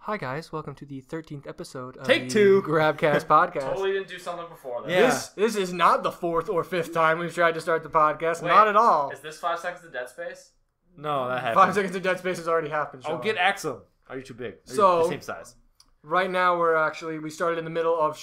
Hi guys, welcome to the 13th episode of Take the two. Grabcast podcast. Totally didn't do something before that. Yeah. This is not the 4th or 5th time we've tried to start the podcast. Not at all. Is this 5 seconds of Dead Space? No, that happened. 5 seconds of Dead Space has already happened. Oh, Sean. get Axum. Are you too big? Are So- you the same size? Right now we started in the middle of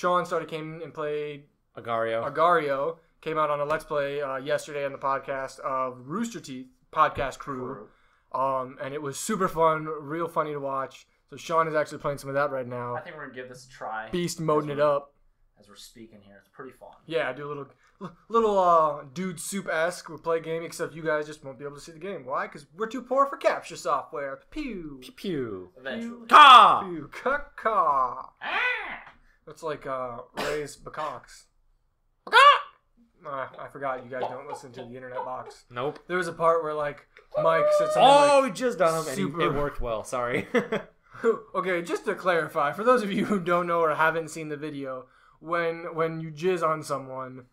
came and played Agario. Agario. Came out on a Let's Play yesterday on the podcast of Rooster Teeth podcast crew. And it was super fun, real funny to watch. So Sean is actually playing some of that right now. I think we're going to give this a try. Beast moding it up. As we're speaking here. It's pretty fun. Yeah, do a little dude soup-esque play game, except you guys just won't be able to see the game. Why? Because we're too poor for capture software. Pew. Pew pew. Eventually. Ka! Pew. Caw. Ah! That's like Ray's Bacocks. I forgot you guys don't listen to the internet box. Nope. There was a part where like Mike said something Oh, like, we just done him, and super- it worked well. Sorry. Okay, just to clarify, for those of you who don't know or haven't seen the video, when you jizz on someone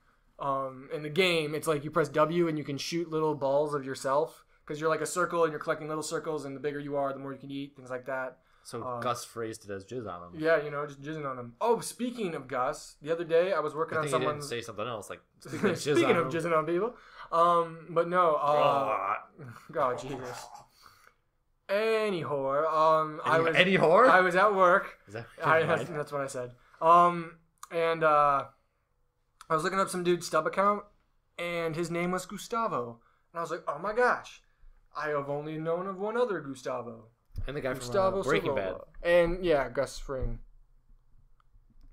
in the game, it's like you press W and you can shoot little balls of yourself because you're like a circle and you're collecting little circles, and the bigger you are, the more you can eat, things like that. So Gus phrased it as jizz on him. Yeah, just jizzing on them. Oh, speaking of Gus, the other day I was working I on think he didn't someone's. say something else like speaking of jizz Speaking on of him. jizzing on people, but no, God, Jesus. Anyhow, I was Eddie Whore? I was at work. Is that That's what I said. And I was looking up some dude's stub account, and his name was Gustavo, and I was like, oh my gosh, I have only known of one other Gustavo. And the guy Gustavo from Breaking Sorolla. Bad, And yeah, Gus Fring,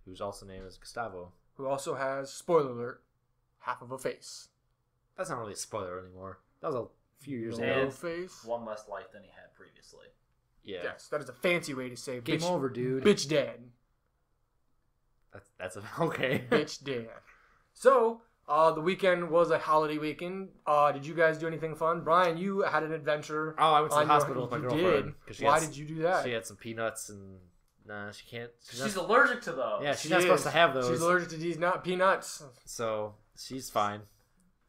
whose also name is Gustavo. who also has, spoiler alert, half of a face. That's not really a spoiler anymore. That was a few years No ago. No face. One less life than he had previously. Yeah. Yes, that is a fancy way to say Game bitch, over, dude. bitch dead. That's okay. Bitch dead. So, the weekend was a holiday weekend. Did you guys do anything fun? Brian, you had an adventure. Oh, I went to the on your- hospital with my you girlfriend. did? 'cause Why did you do that? She had some peanuts and nah, she can't. She's allergic to those. Yeah, she's not supposed to have those. She's allergic to these peanuts. So she's fine.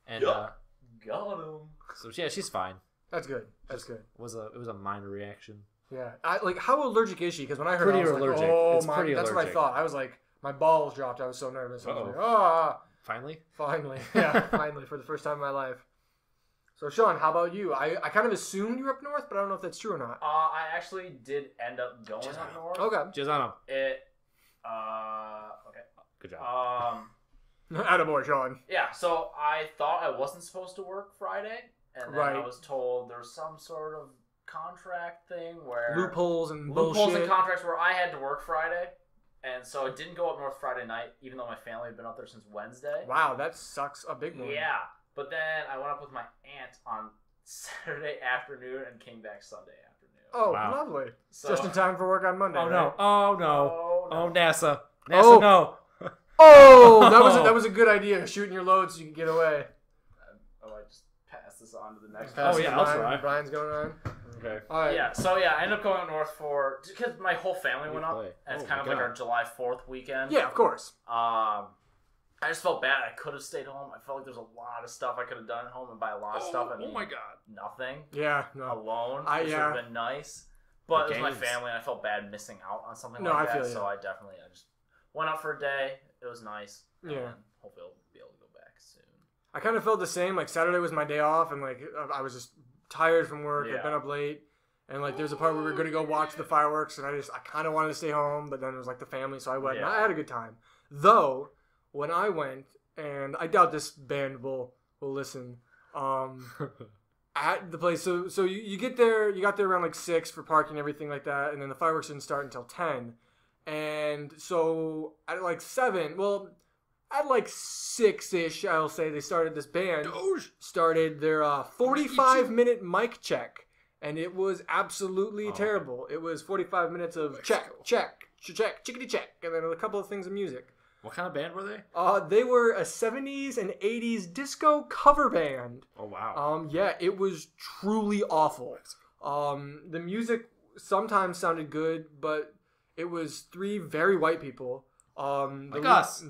And Got him. so yeah, she's fine. That's good. That's good. It was a minor reaction. Yeah. How allergic is she? Because when I heard Pretty it, I was allergic. like, oh It's my, pretty that's what I allergic. thought. I was like, my balls dropped. I was so nervous. I was like, Finally. finally. Yeah, finally, for the first time in my life. So, Sean, how about you? I kind of assumed you were up north, but I don't know if that's true or not. I actually did end up going Just up north. Okay. Jizz on him. Okay. Good job. Attaboy, Sean. Yeah, so I thought I wasn't supposed to work Friday, and then Right. I was told there was some sort of contract thing where Loopholes and loopholes bullshit. in contracts where I had to work Friday, and so I didn't go up north Friday night, even though my family had been up there since Wednesday. Wow, that sucks a big one. Yeah, but then I went up with my aunt on Saturday afternoon and came back Sunday afternoon. Oh, Wow. lovely. So- Just in time for work on Monday. Oh right? no! Oh no! Oh, no. Oh NASA! Oh. NASA no! Oh, that was a good idea. Shooting your load so you can get away. Oh, I just passed this on to the next Oh, one. yeah, I'll Brian, try. Brian's going on. Okay. All right. Yeah, so yeah, I ended up going up north because my whole family You went up, play. and it's Oh, kind my of like God. our July 4th weekend. Yeah, of course. I just felt bad. I could have stayed home. I felt like there's a lot of stuff I could have done at home, and by a lot of stuff, I mean God! nothing Yeah, no. alone. I- Which would yeah. have been nice, but The it was my games. family, and I felt bad missing out on something No, like I that. feel you. So I just went out for a day. It was nice. Yeah. And hopefully I'll be able to go back soon. I kind of felt the same. Like Saturday was my day off, and like I was just tired from work. I'd Yeah. been up late, and like there's a part where we were gonna go watch the fireworks, and I kind of wanted to stay home, but then it was like the family, so I went. And Yeah. I had a good time. Though when I went, and I doubt this band will listen. At the place, so you get there. You got there around like 6 for parking, everything like that, and then the fireworks didn't start until 10. And so at like 7, well, at like 6-ish, I'll say they started this band. Started their 45-minute mic check, and it was absolutely terrible. It was 45 minutes of check, chickadee check, and then a couple of things of music. What kind of band were they? They were a 70s and 80s disco cover band. Oh wow! Yeah, it was truly awful. The music sometimes sounded good, but it was 3 very white people. Like us.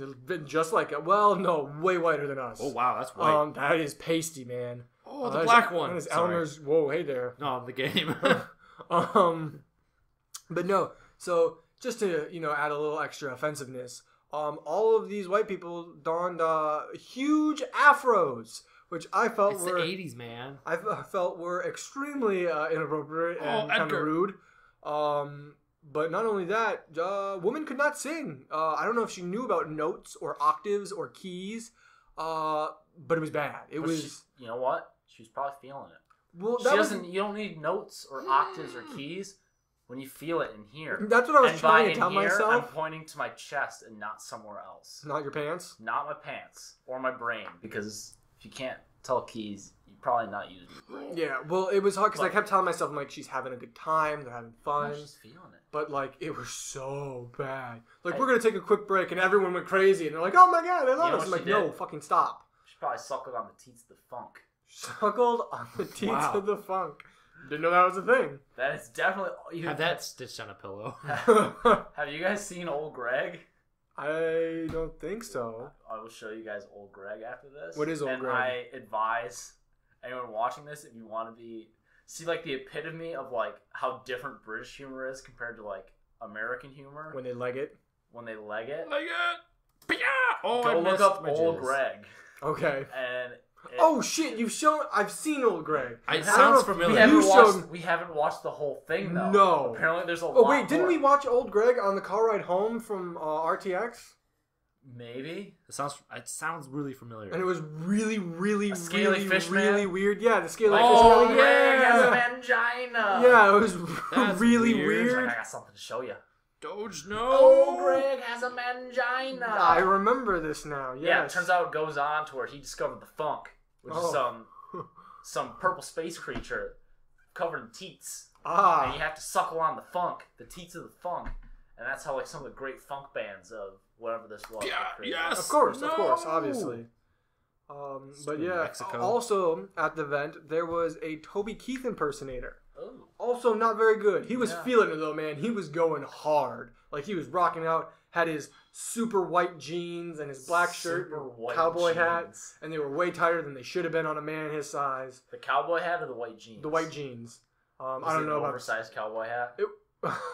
Just like it. Well, no, way whiter than us. Oh wow, that's white. That is pasty, man. Oh, the black one. That is Sorry. Eleanor's. Whoa, hey there. No, the game. But no. So just to add a little extra offensiveness, all of these white people donned huge afros, which I felt It's were the 80s, man. I felt were extremely inappropriate and kind of Edgar. rude. But not only that, woman could not sing. I don't know if she knew about notes or octaves or keys, but it was bad. You know what? She was probably feeling it. Well, She doesn't. You don't need notes or octaves or keys when you feel it in here. That's what I was And trying by to tell in here, myself. I'm pointing to my chest and not somewhere else. Not your pants. Not my pants or my brain, because if you can't tell keys, you're probably not using your brain. Yeah, well, it was hard because I kept telling myself, I'm like, she's having a good time, they're having fun. She's feeling it. But, like, it was so bad. Like, we're going to take a quick break, and everyone went crazy, and they're like, oh my god, I love You know us. I'm what like, she no, did? fucking stop. She probably suckled on the teats of the funk. Suckled on the teats Wow. of the funk. Didn't know that was a thing. That is definitely. Have that stitched on a pillow. Have you guys seen Old Greg? I don't think so. I will show you guys Old Greg after this. What is Old and Greg? I advise anyone watching this, if you want to see like the epitome of like how different British humor is compared to like American humor When they leg it. when they leg it. Like it. Oh, I Go look missed up my Old jizz. Greg, Okay. and Oh shit! I've seen Old Greg. It I sounds don't know if we familiar. haven't You watched. showed- We haven't watched the whole thing though. No. Apparently, there's a lot. Oh wait, didn't more. we watch Old Greg on the car ride home from RTX? Maybe. It sounds really familiar. And it was really, really, A scaly really, fish really man? weird. Yeah, the scaly Oh, fish man. Greg has a yeah. mangina. Yeah, it was That's really weird. He's weird. like, I got something to show you. Doge, no. Old Greg has a mangina. I remember this now. Yes. Yeah, it turns out it goes on to where he discovered the funk, which is Oh. some purple space creature covered in teats. And Ah. you have to suckle on the funk, the teats of the funk. And that's how like some of the great funk bands of whatever this was. Yeah, were created. yes. Of course, No. obviously. But in yeah, Mexico. also at the event, there was a Toby Keith impersonator. Ooh. Also not very good. He was Yeah. feeling it though, man. He was going hard. Like he was rocking out, had his super white jeans and his black shirt, Super and white cowboy hat, jeans. and they were way tighter than they should have been on a man his size. The cowboy hat or the white jeans? The white jeans. Was I don't it know an about. oversized cowboy hat.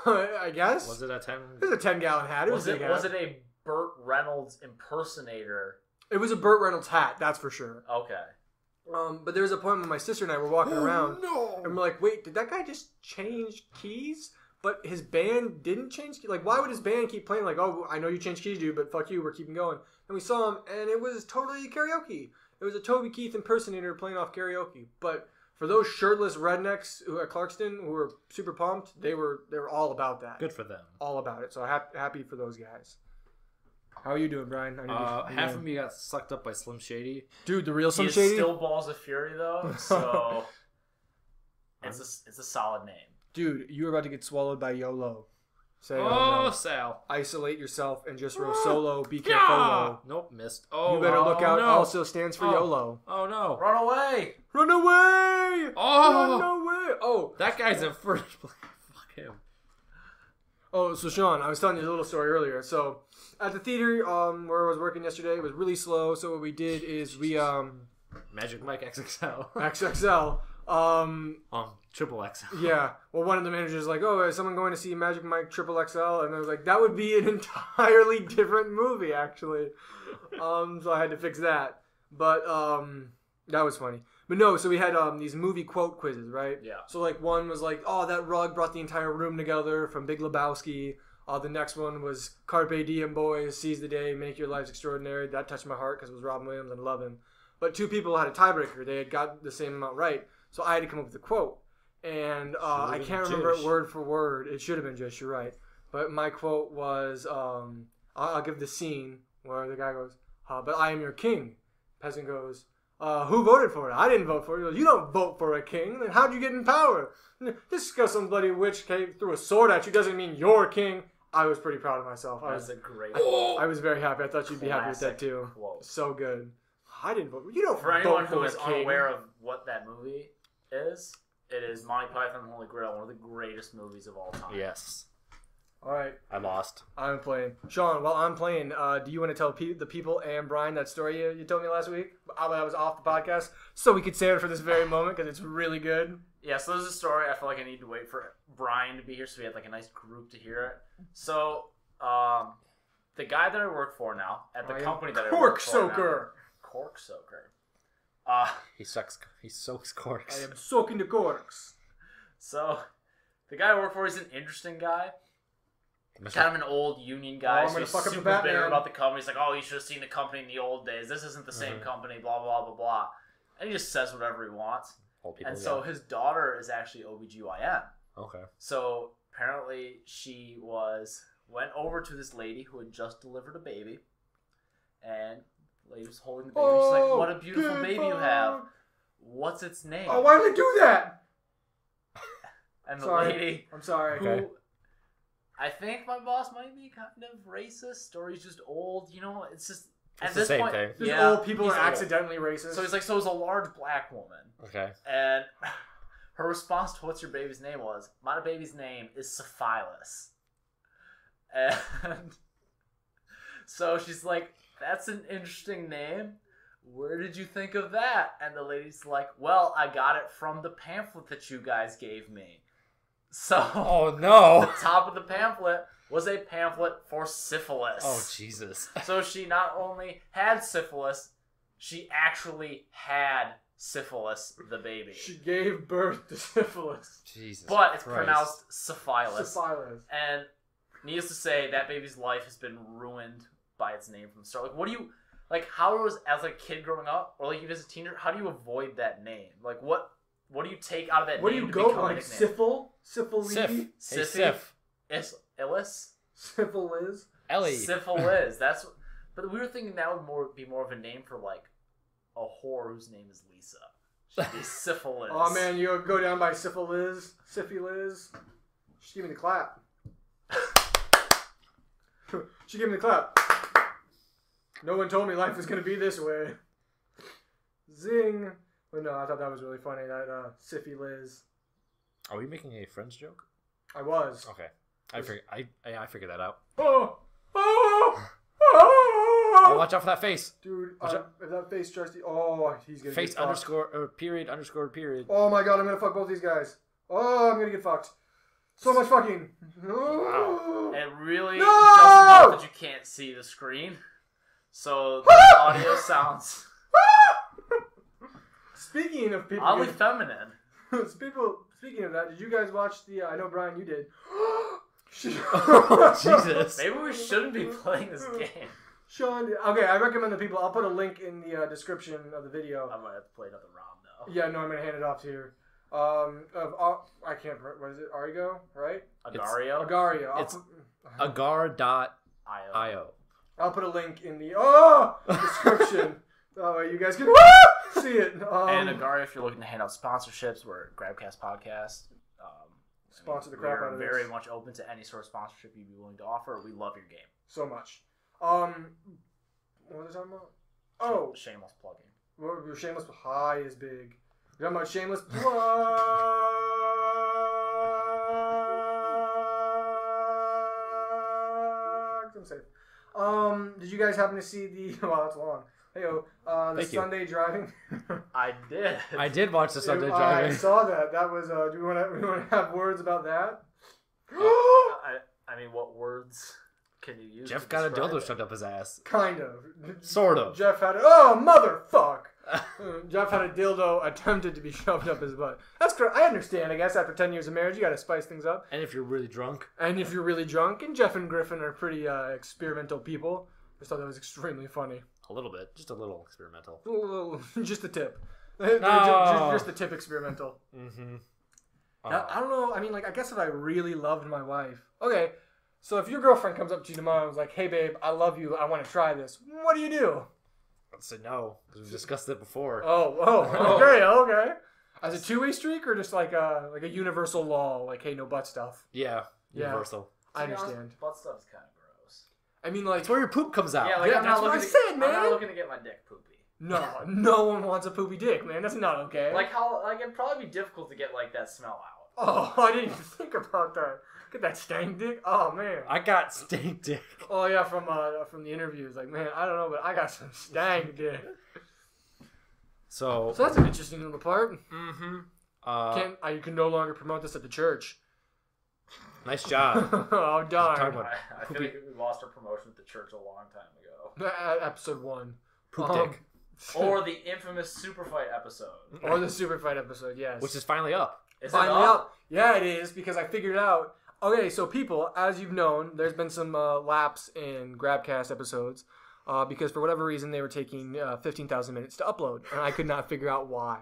I guess Was it a 10? it was a 10-gallon hat. It was, Was a big it hat. a Burt Reynolds impersonator? It was a Burt Reynolds hat, that's for sure. Okay. But there was a point when my sister and I were walking around, no. and we're like, "Wait, did that guy just change keys?" But his band didn't change keys. Like, why would his band keep playing? Like, oh, I know you changed keys, dude, but fuck you, we're keeping going. And we saw him, and it was totally karaoke. It was a Toby Keith impersonator playing off karaoke. But for those shirtless rednecks who at Clarkston who were super pumped, they were all about that. Good for them. All about it. So happy for those guys. How are you doing, Brian? Half of me got sucked up by Slim Shady. Dude, the real He Slim is Shady. still Balls of Fury though, so it's a solid name. Dude, you were about to get swallowed by YOLO. Say, Oh, no. Sal. Isolate yourself and just row solo. Be Yeah. careful. Nope, missed. Oh, You better look out. No. Also stands for Oh. YOLO. Oh no. Run away! Run away! Oh. Run away! Oh, That guy's in first place. Fuck him. oh. So Sean, I was telling you a little story earlier. So at the theater, where I was working yesterday, it was really slow. So what we did is we Magic Mike XXL. XXL. Triple XL. Yeah. Well, one of the managers was like, "Oh, is someone going to see Magic Mike Triple XL?" And I was like, "That would be an entirely different movie, actually." So I had to fix that. But that was funny. But no, so we had these movie quote quizzes, right? Yeah. So like one was like, "Oh, that rug brought the entire room together," from Big Lebowski. The next one was "Carpe Diem, boys, seize the day, make your lives extraordinary." That touched my heart because it was Robin Williams and I love him. But two people had a tiebreaker. They had got the same amount right. So I had to come up with a quote. And I can't remember it word for word. It should have been just, you're right. But my quote was, I'll give the scene where the guy goes, "But I am your king." Peasant goes, "Who voted for it?" "I didn't vote for it." He goes, "You don't vote for a king. Then how'd you get in power?" "Just because some bloody witch threw a sword at you doesn't mean you're king." I was pretty proud of myself. That's a great I was very happy. I thought you'd be happy with that classic too. quote. So good. I didn't vote. You don't For vote anyone for who a is king. unaware of what that movie is, it is Monty Python and the Holy Grail, one of the greatest movies of all time. Yes. All right. I lost. I'm playing. Sean, while I'm playing, do you want to tell the people and Brian that story you told me last week? I was off the podcast, so we could save it for this very moment because it's really good. Yeah, so there's a story. I feel like I need to wait for Brian to be here so we had like a nice group to hear it. So, the guy that I work for now at the company that I work for cork soaker. He soaks corks. I am soaking the corks. So, the guy I work for is an interesting guy. Kind of an old union guy. I'm gonna so fuck he's up the super Batman. bitter about the company. He's like, oh, you should have seen the company in the old days. This isn't the same company, blah, blah, blah, blah. And he just says whatever he wants. Old people, and so his daughter is actually OBGYN. Okay. So apparently she went over to this lady who had just delivered a baby. And the lady was holding the baby. She's like, what a beautiful baby you have. What's its name? Oh, why did I do that? And the lady... I'm sorry. Who, I think my boss might be kind of racist, or he's just old. You know, it's just... It's the same thing. Just old people are accidentally racist. So he's like, so it was a large black woman. Okay. And her response to what's your baby's name was, my baby's name is Syphilis. And so she's like, that's an interesting name. Where did you think of that? And the lady's like, well, I got it from the pamphlet that you guys gave me. So, oh no! The top of the pamphlet was a pamphlet for syphilis. Oh Jesus! So she not only had syphilis, she actually had syphilis, the baby. She gave birth to syphilis. Jesus! But it's Christ. pronounced syphilis. Syphilis. And needless to say, that baby's life has been ruined by its name from the start. Like, what do you like? How was as a kid growing up, or like even as a teenager, how do you avoid that name? Like what? What do you take out of that what name do you to go become like? a nickname? Syphil? Sif. Illis? Syphilis? Ellie. Syphilis. That's what, but we were thinking that would be more of a name for like a whore whose name is Lisa. She'd be Syphilis. Oh man, you go down by Syphilis. She gave me the clap. She gave me the clap. No one told me life was gonna be this way. Zing. But no, I thought that was really funny. That syphilis. Are we making a Friends joke? I was. Okay. I figured that out. Oh! Oh, watch out for that face. Dude, if that face starts to... he's gonna face get fucked. _period. Oh my god, I'm gonna fuck both these guys. Oh, I'm gonna get fucked. So much fucking. Wow. It really No! doesn't help that you can't see the screen. So the audio sounds... Speaking of people... oddly feminine. Speaking of that, did you guys watch the... I know, Brian, you did. Jesus. Maybe we shouldn't be playing this game. Sean, okay, I recommend the people. I'll put a link in the description of the video. I might have to play another round, though. Yeah, no, I'm going to hand it off to you. I can't... What is it? Arigo, right? Agario? Agario. It's agar.io. I'll put a link in the description. Oh, you guys can see it. And Agario, if you're looking to hand out sponsorships, we're at Grabcast Podcast. Sponsor the crap out of this. We're very much open to any sort of sponsorship you'd be willing to offer. We love your game. So much. What was I talking about? Oh. Shameless plugging. Well, your shameless high is big. You're talking about shameless plug. I'm safe. Did you guys happen to see the... Wow, that's long. Hey-o. The Thank you. Sunday driving. I did. I did watch the Sunday driving. I saw that. That was... do we want to have words about that? I mean, what words can you use? Jeff to got a describe dildo it? shoved up his ass. Kind of. Sort of. Jeff had a... Oh, motherfuck! Jeff had a dildo attempted to be shoved up his butt. That's correct. I understand, I guess. After 10 years of marriage, you gotta spice things up. And if you're really drunk. And if you're really drunk. And Jeff and Griffin are pretty experimental people. I just thought that was extremely funny. A little bit. Just a little experimental. Just the tip. No. Just the tip experimental. Mm-hmm. I don't know. I mean, like, I guess if I really loved my wife. Okay, so if your girlfriend comes up to you tomorrow and was like, hey, babe, I love you. I want to try this. What do you do? I'd say no, because we've discussed it before. Okay. As a two-way streak or just like a universal law, like, hey, no butt stuff? Yeah, universal. I understand. Butt stuff's kind of gross. I mean, like... It's where your poop comes out. Yeah, like, Yeah, that's what I said, man. I'm not looking to get my dick poopy. No one wants a poopy dick, man. That's not okay. Like, it'd probably be difficult to get, like, that smell out. Oh, I didn't even think about that. Get that stank dick. Oh, man. I got stink dick. Oh, yeah, from the interviews. Like, man, I don't know, but I got some stank dick. So So that's an interesting little part. Mm-hmm. You can no longer promote this at the church. Nice job. Oh darn! Talk about I feel like we lost our promotion at the church a long time ago. Episode 1. poop dick, Or the infamous Super Fight episode. Or the Super Fight episode, yes. which is finally up. Is Finally it up. Yeah, it is, because I figured out. Okay, so people, as you've known, there's been some lapse in Grabcast episodes because for whatever reason they were taking 15,000 minutes to upload, and I could not figure out why.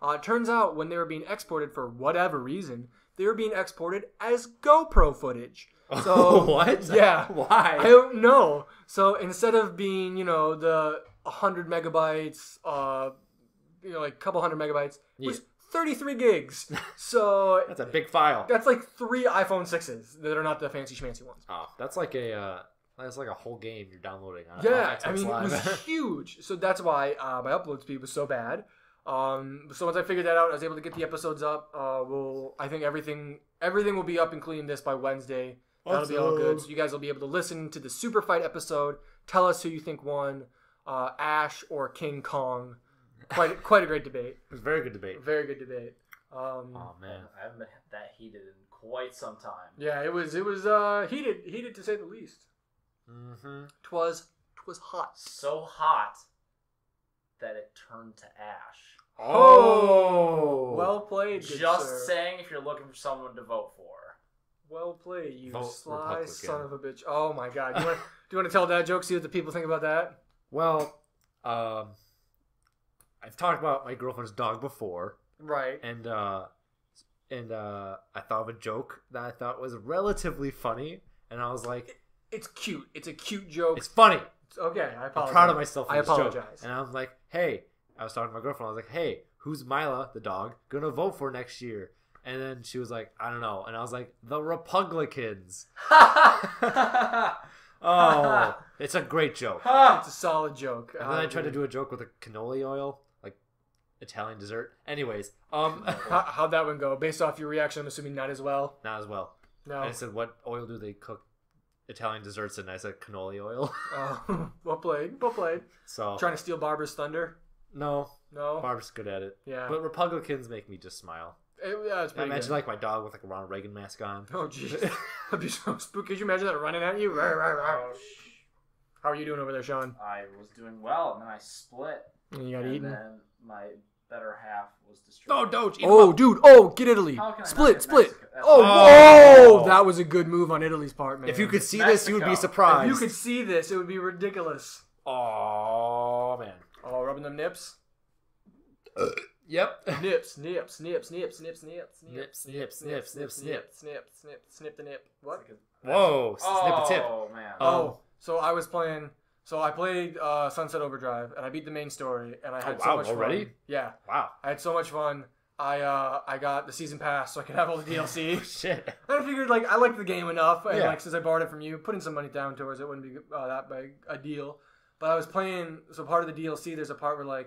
It turns out when they were being exported for whatever reason, they were being exported as GoPro footage. So what? Yeah. Why? I don't know. So instead of being, the 100 megabytes, like a couple hundred megabytes, it was 33 gigs. So That's a big file. that's like 3 iPhone 6s that are not the fancy schmancy ones. Oh, that's like a whole game you're downloading. On Yeah, Xbox I mean, it Live. was huge. So that's why my upload speed was so bad. So once I figured that out, I was able to get the episodes up. I think everything will be up, including this, by Wednesday. That'll be all good. So you guys will be able to listen to the Super Fight episode. Tell us who you think won, Ash or King Kong. Quite a great debate. It was a very good debate. Very good debate. Oh man, I haven't been that heated in quite some time. Yeah, it was heated to say the least. Mm-hmm. Twas hot. So hot that it turned to ash. Oh, well played. Good Just sir. saying, if you're looking for someone to vote for. Well played, you Vote sly Republican. son of a bitch. Oh my god. Do you want to tell that joke? See what the people think about that? Well, I've talked about my girlfriend's dog before, Right. and I thought of a joke that I thought was relatively funny, and I was like, It's cute. It's a cute joke. "It's funny." Okay, I apologize. I'm proud of myself for I this joke. apologize. And I was like, "Hey," I was talking to my girlfriend. I was like, "Hey, who's Mila, the dog, gonna vote for next year?" And then she was like, "I don't know." And I was like, "The Republicans." Oh, it's a great joke. It's a solid joke. And then I tried to do a joke with a cannoli oil, like Italian dessert. Anyways, How'd that one go? Based off your reaction, I'm assuming not as well. not as well. No. I said, "What oil do they cook Italian desserts in?" I said, "Cannoli oil." Well played. Well played. So Trying to steal Barbara's thunder? no, No. Barbara's good at it. Yeah. But Republicans make me just smile. Yeah, it's I pretty imagine good. like my dog with like a Ronald Reagan mask on. Oh jeez, that'd be so spooky. Could you imagine that running at you? How are you doing over there, Sean? I was doing well, and then I split. And you got and eaten. then my better half was destroyed. No, don't. eat Oh, them up. dude! Oh, get Italy! How can I not Split, get split! Mexico? That's Oh, Oh. whoa! That was a good move on Italy's part, man. If you could see this, you would be Mexico. surprised. if you could see this, it would be ridiculous. Oh man. Oh, rubbing them nips. Yep. Nips, nips, nips, nips, nips, nips, Nips, nips, nips, nips, snip, snip the nip. What? Whoa. Snip the tip. Oh man. Oh, so I was playing. So I played Sunset Overdrive, and I beat the main story, and I had Oh, so wow, much already? fun. Yeah, Wow. I had so much fun. I got the season pass, so I could have all the DLC. Shit. And I figured, I liked the game enough, and, Yeah. since I borrowed it from you, putting some money down towards it wouldn't be that big a deal. But I was playing, so part of the DLC, there's a part where,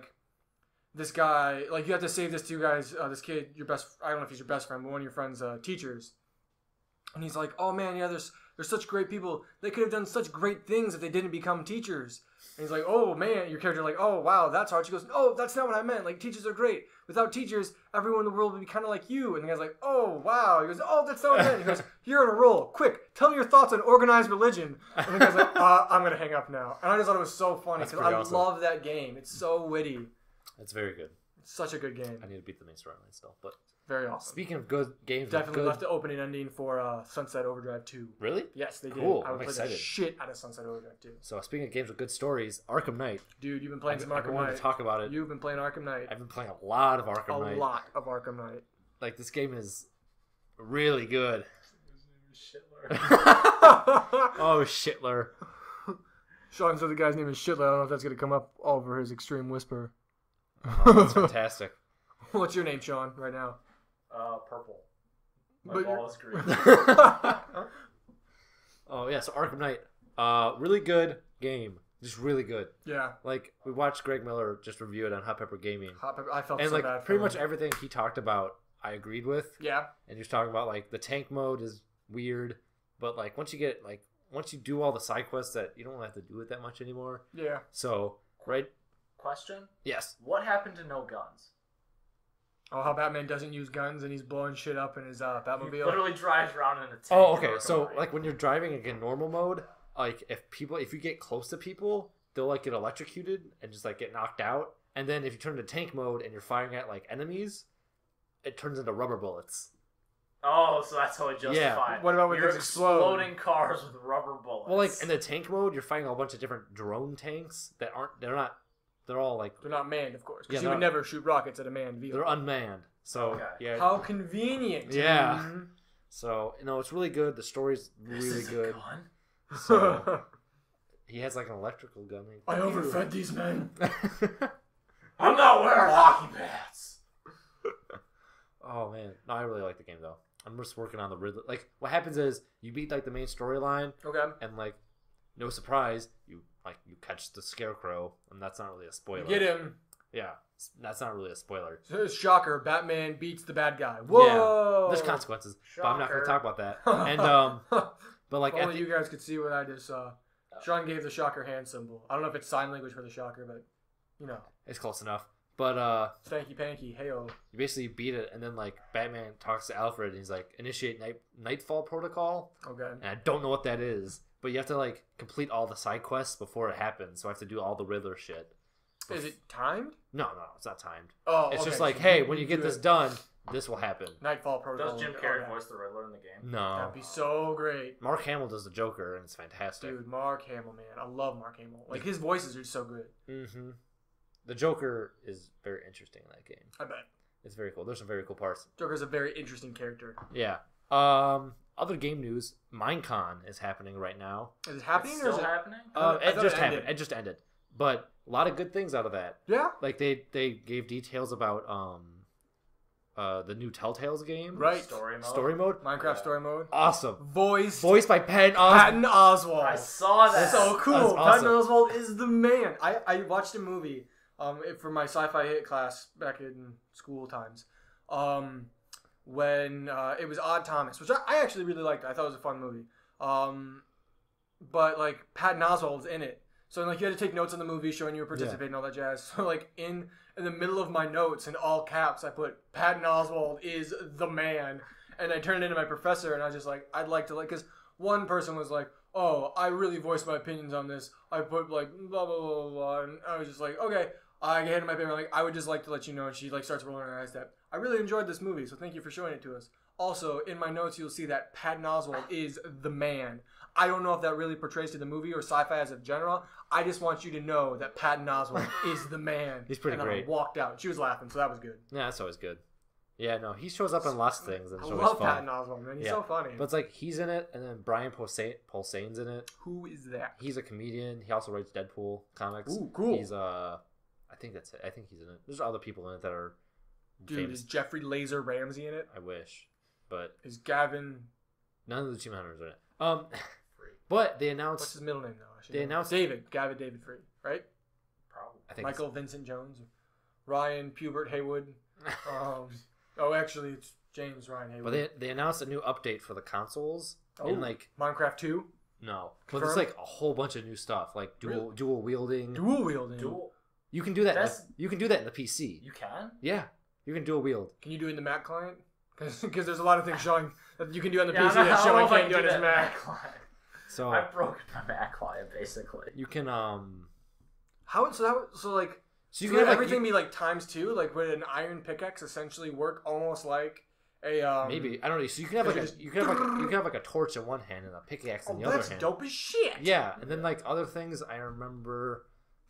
this guy, you have to save this two guys, this kid, I don't know if he's your best friend, but one of your friend's teachers. And he's like, oh man, yeah, there's such great people. They could have done such great things if they didn't become teachers. And he's like, oh man, your character oh wow, that's hard. She goes, oh, that's not what I meant. Teachers are great. Without teachers, everyone in the world would be kind of like you. And the guy's like, oh wow. He goes, oh, that's not what I meant. He goes, you're on a roll. Quick, tell me your thoughts on organized religion. And the guy's like, I'm gonna hang up now. And I just thought it was so funny That's because pretty I awesome. love that game. It's so witty. That's very good. It's such a good game. I need to beat the main storyline still. But Very awesome. speaking of good games, Definitely good... left the opening ending for Sunset Overdrive 2. Really? Yes, they did. Cool, I would I'm play excited. the shit out of Sunset Overdrive 2. So speaking of games with good stories, Arkham Knight. Dude, you've been playing some Arkham wanted Knight. to talk about it. You've been playing Arkham Knight. I've been playing a lot of Arkham Knight. A lot of Arkham Knight. This game is really good. Oh, Oh, Shitler. Sean said the guy's name is Shitler. I don't know if that's going to come up over his extreme whisper. Oh, that's fantastic. What's your name, Sean, right now? Purple. My But ball is green. Oh, yeah, so Arkham Knight. Really good game. Just really good. Yeah. We watched Greg Miller just review it on Hot Pepper Gaming. Hot Pepper. I felt And so bad for pretty him. much everything he talked about, I agreed with. Yeah. And he was talking about the tank mode is weird, but once you do all the side quests, that you don't have to do it that much anymore. Yeah. So right, Question? yes. What happened to no guns? Oh, how Batman doesn't use guns and he's blowing shit up in his He Batmobile. literally drives around in a tank. Oh, okay. or So something. like when you're driving in normal mode, like if you get close to people, they'll like get electrocuted and just like get knocked out. And then if you turn to tank mode and you're firing at like enemies, it turns into rubber bullets. Oh, so that's how it justified. What about when you're things explode? exploding cars with rubber bullets? Well, like in the tank mode, you're fighting a whole bunch of different drone tanks that they're all like They're not manned, of course, because Yeah, you would never shoot rockets at a manned vehicle. they're unmanned. So Okay. yeah, How convenient. Yeah. Mhm. so it's really good. The story's This really is a good. gun? So he has like an electrical gun. I overfed these men. I'm not wearing hockey pads. Oh man, no, I really like the game though. I'm just working on the Riddler. Like, what happens is you beat like the main storyline, Okay. and like, no surprise, you catch the Scarecrow, and that's not really a spoiler. You get him. Yeah, that's not really a spoiler. Shocker, Batman beats the bad guy. Whoa! There's consequences, but I'm not going to Shocker. talk about that. And but like, If at only you guys could see what I just saw. Sean gave the Shocker hand symbol. I don't know if it's sign language for the Shocker, but, you know. it's close enough. But Stanky Panky, heyo. you basically beat it, and then like Batman talks to Alfred, and he's like, initiate Nightfall Protocol, Okay. and I don't know what that is, but you have to like complete all the side quests before it happens. So I have to do all the Riddler shit. Is it timed? No, it's not timed. Oh, It's okay. just like, So hey, when you get do this it. done, this will happen. Nightfall Protocol. Does Jim Carrey voice the Riddler in the game? No. That'd be so great. Mark Hamill does the Joker, and it's fantastic. Dude, Mark Hamill, man. I love Mark Hamill. Like, his voices are so good. Mm-hmm. The Joker is very interesting in that game. I bet. It's very cool. There's some very cool parts. Joker's a very interesting character. Yeah. Other game news, Minecon is happening right now. Is it happening It's or still is it... happening? I It thought just it happened. ended. It just ended. But a lot of good things out of that. Yeah? Like they gave details about the new Telltale's game. Right. Story mode. Minecraft Yeah. story mode. Awesome. Voiced by Patton Oswalt. I saw that. So cool. That's Patton awesome. Oswalt is the man. I watched a movie for my sci-fi hit class back in school times. When it was Odd Thomas, which I actually really liked. I thought it was a fun movie. But like Patton Oswalt's in it. So like you had to take notes on the movie, showing you were participating and all that jazz. So like in the middle of my notes in all caps, I put Patton Oswalt is the man, and I turned it into my professor, and I was just like, I'd like to like, because one person was like, oh, I really voiced my opinions on this. I put like blah blah blah blah, blah. And I was just like, okay. I handed my paper like, I would just like to let you know, and she like starts rolling her eyes that I really enjoyed this movie, so thank you for showing it to us. Also, in my notes, you'll see that Patton Oswalt is the man. I don't know if that really portrays to the movie or sci-fi as a general. I just want you to know that Patton Oswalt is the man. He's pretty and great. I walked out. She was laughing, so that was good. Yeah, that's always good. Yeah, no, he shows up in lots of things, and I it's always love fun. Patton Oswalt, man. He's so funny. But it's like he's in it, and then Brian Posehn's in it. Who is that? He's a comedian. He also writes Deadpool comics. Ooh, cool. He's I think that's it. I think he's in it. There's other people in it that are Dude, famous. is Jeffrey Laser Ramsey in it? I wish, but Is Gavin... none of the Achievement Hunters are in it. But they What's announced. his middle name, though? I should They know. announced- David. Gavin David Free, right? Probably. I think Michael Vincent Jones. Ryan Pubert Haywood. Actually, it's James Ryan Haywood. But they announced a new update for the consoles. Oh, And like Minecraft 2. no, but Confirmed? there's like a whole bunch of new stuff, like dual wielding. Dual wielding. Dual. You can do that. That's- You can do that in the PC. You can? Yeah, you can dual wield. Can you do it in the Mac client? Because there's a lot of things showing that you can do on the Yeah, PC I that don't know Sean if I can't do on his that Mac. client. So I've broken my Mac client basically. you can How so like so you could can have everything be like times 2? Like would an iron pickaxe essentially work almost like a maybe I don't know. So you can have like Because you can have like a torch in one hand and a pickaxe in Oh, the other that's hand. dope as shit. Yeah, and then like other things I remember,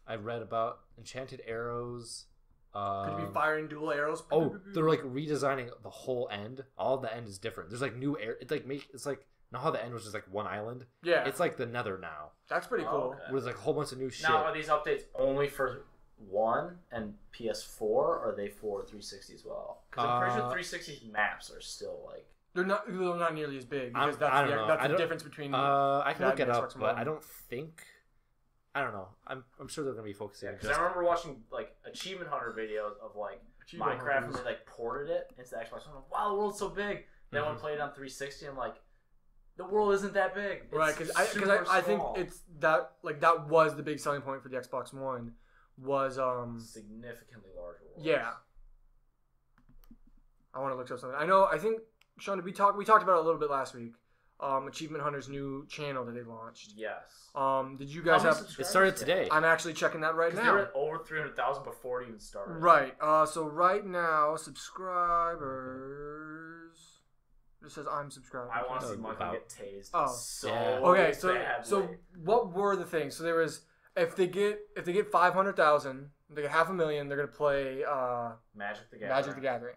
I read about enchanted arrows. Could you be firing dual arrows? Oh, they're like redesigning the whole end. All of the end is different. There's like new air. It's like not how the end was just like one island. Yeah, It's like the Nether now. that's pretty Oh, cool. okay. Where there's like a whole bunch of new shit. Now, are these updates only for 1 and PS4, or are they for 360 as well? Because I'm pretty sure 360 maps are still like. They're not nearly as big because I don't that's know. that's I the don't- difference between. I can look that it and up, Xbox but One. I don't think. I don't know. I'm sure they're gonna be focusing. Because just I remember watching like Achievement Hunter videos of like Achievement Minecraft Hunters. and they like ported it into the Xbox. I'm like, wow, the world's so big. Then when I played it on 360, I'm like, the world isn't that big. It's Right, because super I think small. it's that that was the big selling point for the Xbox One was significantly larger. Worlds. yeah. I want to look up something. I think Sean, we talked about it a little bit last week. Achievement Hunter's new channel that they launched. Yes. Did you guys have? It started today. I'm actually checking that right now. They were at over 300,000 before it even started. Right. So right now, subscribers. It says I'm subscribed. I want to see Michael get tased. Oh. So okay. So badly. what were the things? So there was if they get 500,000, they get 500,000. They're gonna play Magic the Gathering. Magic the Gathering.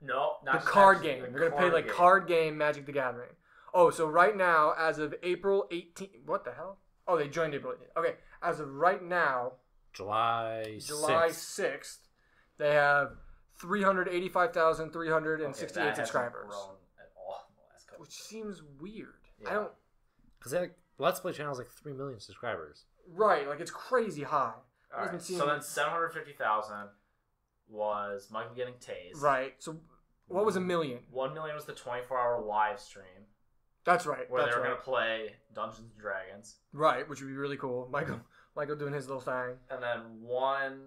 No, not the just card Magic, game. the They're gonna play like game. card game Magic the Gathering. Oh, so right now, as of April 18th, what the hell? Oh, they joined April 18th. Okay, as of right now, July 6th, they have 385,368 that subscribers, hasn't grown at all in the last couple which seems weird. Yeah. I don't. Because Let's Play channel is like 3 million subscribers. Right, like it's crazy high. All right. So then 750,000 was Michael getting tased. Right. So what was 1 million? 1 million was the 24-hour live stream That's right. where that's they were right. going to play Dungeons and Dragons. Right, which would be really cool. Michael doing his little thing. And then 1.25.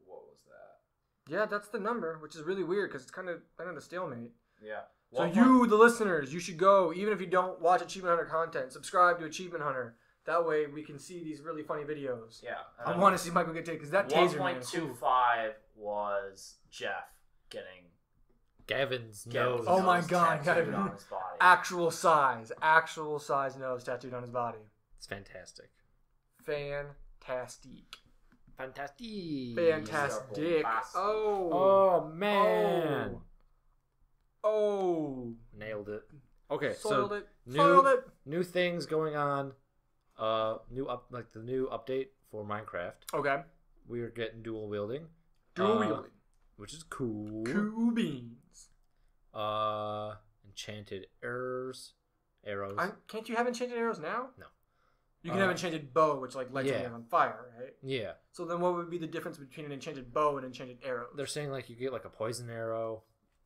What was that? Yeah, that's the number, which is really weird because it's kind of a stalemate. Yeah. So you, the listeners, you should go, even if you don't watch Achievement Hunter content, subscribe to Achievement Hunter. That way we can see these really funny videos. Yeah. I want to see Michael get tased because that taser man is cool. 1.25 was Jeff getting Gavin's nose. Oh my God, tattooed on his body. actual size nose tattooed on his body. It's fantastic. Fantastic. Fantastic. Fantastic. Oh. Oh, man. Oh. Nailed it. Okay, Soiled it. Soiled it. new things going on. The new update for Minecraft. Okay. We are getting dual wielding. Dual wielding. Which is cool. Cool beans. Enchanted arrows. Can't you have enchanted arrows now? No. You can have enchanted bow, which like lights everything on fire, right? Yeah. So then, what would be the difference between an enchanted bow and enchanted arrow? They're saying like you get like a poison arrow,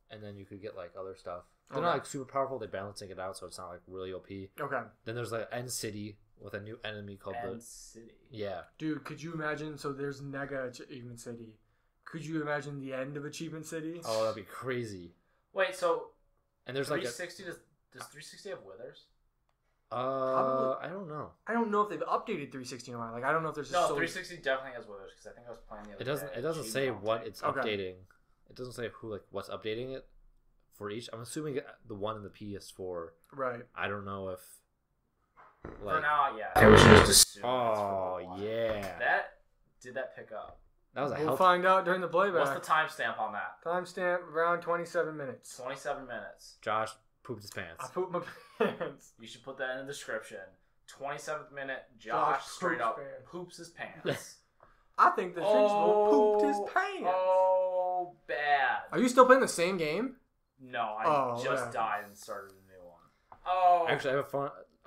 and then you could get like other stuff. They're Okay. not like super powerful. They're balancing it out, so it's not like really OP. Okay. Then there's like End City with a new enemy called End City. Yeah. Dude, could you imagine? So there's Nega Achievement City. Could you imagine the end of Achievement City? Oh, that'd be crazy. Wait, so And there's like 360 does 360 have withers? I don't know. I don't know if they've updated 360 in a while. Like I don't know if there's No, just 360 definitely has withers because I think I was playing the other It doesn't day. say what it's Okay. updating. It doesn't say what's updating it for each. I'm assuming the one in the PS4. right. I don't know if For now, yeah. I wish it was just assume Oh that's for the one. yeah. Did that pick up? That was a We'll health. find out during the What's playback. the timestamp on that? Timestamp around 27 minutes. 27 minutes. Josh pooped his pants. I pooped my pants. You should put that in the description. 27th minute, Josh Josh straight poops up pants. poops his pants. I think the Finchville pooped his pants. Oh, bad. Are you still playing the same game? No, I Oh, just yeah. died and started a new one. Oh. Actually, I have a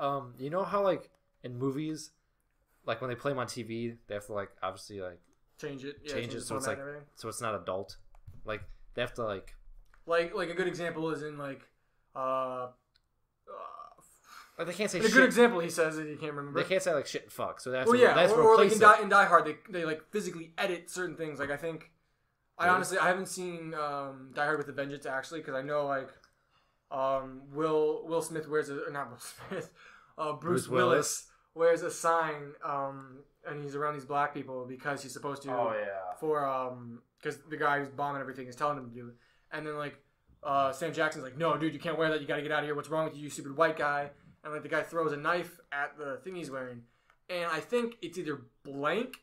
fun. You know how like in movies, like when they play them on TV, they have to like obviously like Change it. Yeah, change it the so it's format like and everything. so it's not adult. Like they have to like Like a good example is in like they can't say in a shit. good example he says that you can't remember. They can't say like shit and fuck. So that's Well, yeah, that's or like replace in Die Hard, they like physically edit certain things. Like I think, I Really? honestly I haven't seen Die Hard with a Vengeance actually because I know like Will Smith wears not Will Smith, Bruce Willis wears a sign and he's around these black people because he's supposed to Oh, yeah. for because the guy who's bombing everything is telling him to do it, and then like Sam Jackson's like, no dude, you can't wear that, you got to get out of here, what's wrong with you, you stupid white guy. And like the guy throws a knife at the thing he's wearing, and I think it's either blank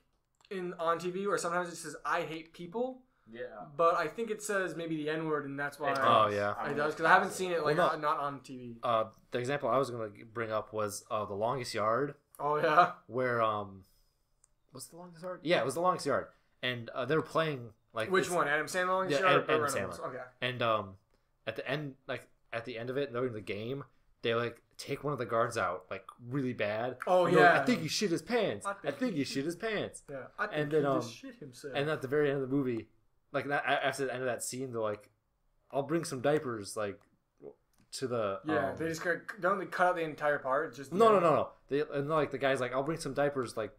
on TV or sometimes it says "I hate people." Yeah. But I think it says maybe the N word, and that's why. Oh, yeah. it does because I haven't seen it like Well, no. not on TV. The example I was gonna bring up was The Longest Yard, Oh yeah. where what's The Longest Yard? Yeah, it was The Longest Yard, and they were playing like Which one? Adam Sandler? Yeah, Sure, Adam or Reynolds? Sandler. Okay. And at the end of it, during the game, they like take one of the guards out like really bad. Oh, And they're like, yeah. I think he shit his pants. I I think think he he shit his pants. Yeah. I think And then, he just shit himself. And at the very end of the movie, like after the end of that scene, they're like, "I'll bring some diapers," like to the yeah, they just don't they cut out the entire part. Just No. And like the guy's like, "I'll bring some diapers," like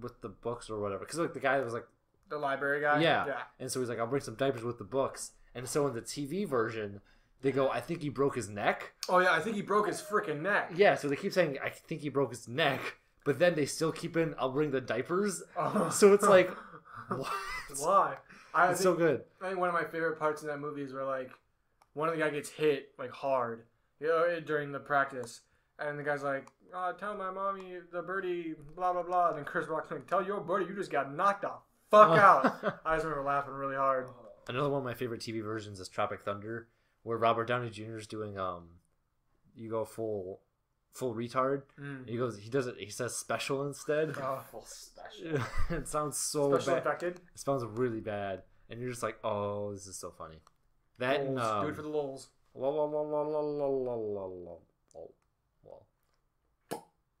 with the books or whatever, because like the guy was like The library guy? Yeah. Yeah. And so he's like, I'll bring some diapers with the books. And so in the TV version, they go, I think he broke his neck. Oh, yeah, I think he broke his freaking neck. Yeah, so they keep saying, I think he broke his neck. But then they still keep in, I'll bring the diapers. So it's like, what? Why? It's so good. I think one of my favorite parts in that movie is where, like, one of the guy gets hit, like, hard, during the practice. And the guy's like, tell my mommy, the birdie, blah, blah, blah. And then Chris Rock's like, tell your birdie you just got knocked the fuck out. I just remember laughing really hard. Another one of my favorite TV versions is Tropic Thunder, where Robert Downey Jr. is doing, you go full retard. He says special instead. Oh, Full special. It sounds so special bad. affected. It sounds really bad. And you're just like, oh, this is so funny. That and, Do it for the lols.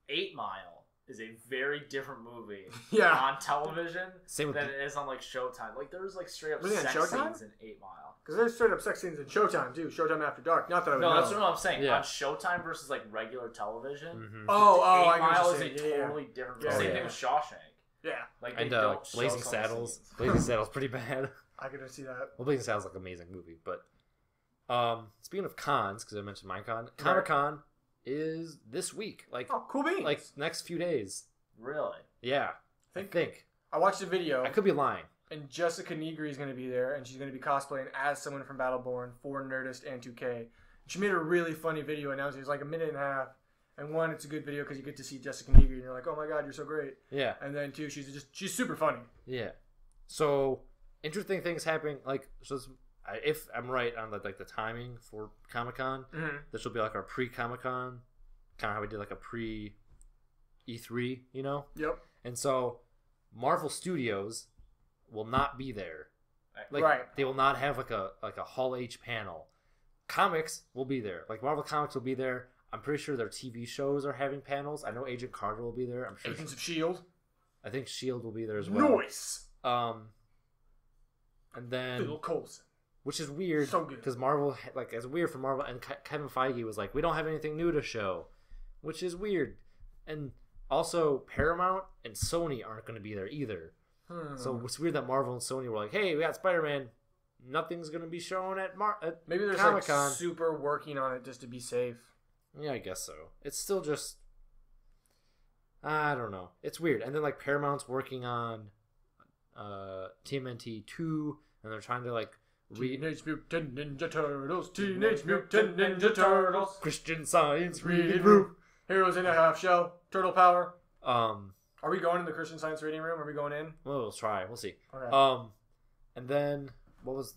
8 Mile is a very different movie Yeah. on television Same with than it is on like Showtime. Like there's like straight up Really, on sex Showtime? scenes in 8 Mile. Because there's straight up sex scenes in Showtime, too. Showtime After Dark. Not that I would No, know. that's what I'm saying. Yeah. On Showtime versus like regular television, Mhm. Oh, 8 I get Mile what is you're a saying. Yeah, totally different. Yeah. Same Yeah. thing with Shawshank. Yeah. Like they And don't show Blazing some of the Saddles. scenes. Blazing Saddles pretty bad. I could see that. Well, Blazing Saddles is like an amazing movie. But speaking of cons, because I mentioned Minecon, Comic-Con is this week. Like, Oh, cool beans. like next few days. Really? Yeah. I think. I watched a video. I could be lying. And Jessica Negri is going to be there, and she's going to be cosplaying as someone from Battleborn for Nerdist and 2K. She made a really funny video announcing it was like a minute and a half. And one, it's a good video because you get to see Jessica Negri, and you're like, oh my god, you're so great. Yeah. And then two, she's super funny. Yeah. So interesting things happening. Like, so if I'm right on the timing for Comic-Con, this will be like our pre-Comic-Con, kind of how we did like a pre-E3, you know? Yep. And so Marvel Studios will not be there. Like, Right. They will not have like a Hall H panel. Comics will be there. Like Marvel Comics will be there. I'm pretty sure their TV shows are having panels. I know Agent Carter will be there. I'm sure. Agents of S.H.I.E.L.D. I think Shield will be there as well. Nice. And then Phil Coulson. which is weird So good. because Marvel, like, it's weird for Marvel. And Kevin Feige was like, we don't have anything new to show, which is weird. And also, Paramount and Sony aren't going to be there either. So it's weird that Marvel and Sony were like, hey, we got Spider-Man. Nothing's going to be shown at Maybe they're Comic-Con. like super working on it just to be safe. Yeah, I guess so. It's still just, I don't know. It's weird. And then like Paramount's working on TMNT 2, and they're trying to like Teenage Mutant Ninja Turtles. Teenage Mutant Ninja Turtles. Christian Science Reading reading room. room. Heroes in a half shell. Turtle power. Well, Are we going in the Christian Science reading room? Are we going in? we'll try. We'll see. Okay. And then what was?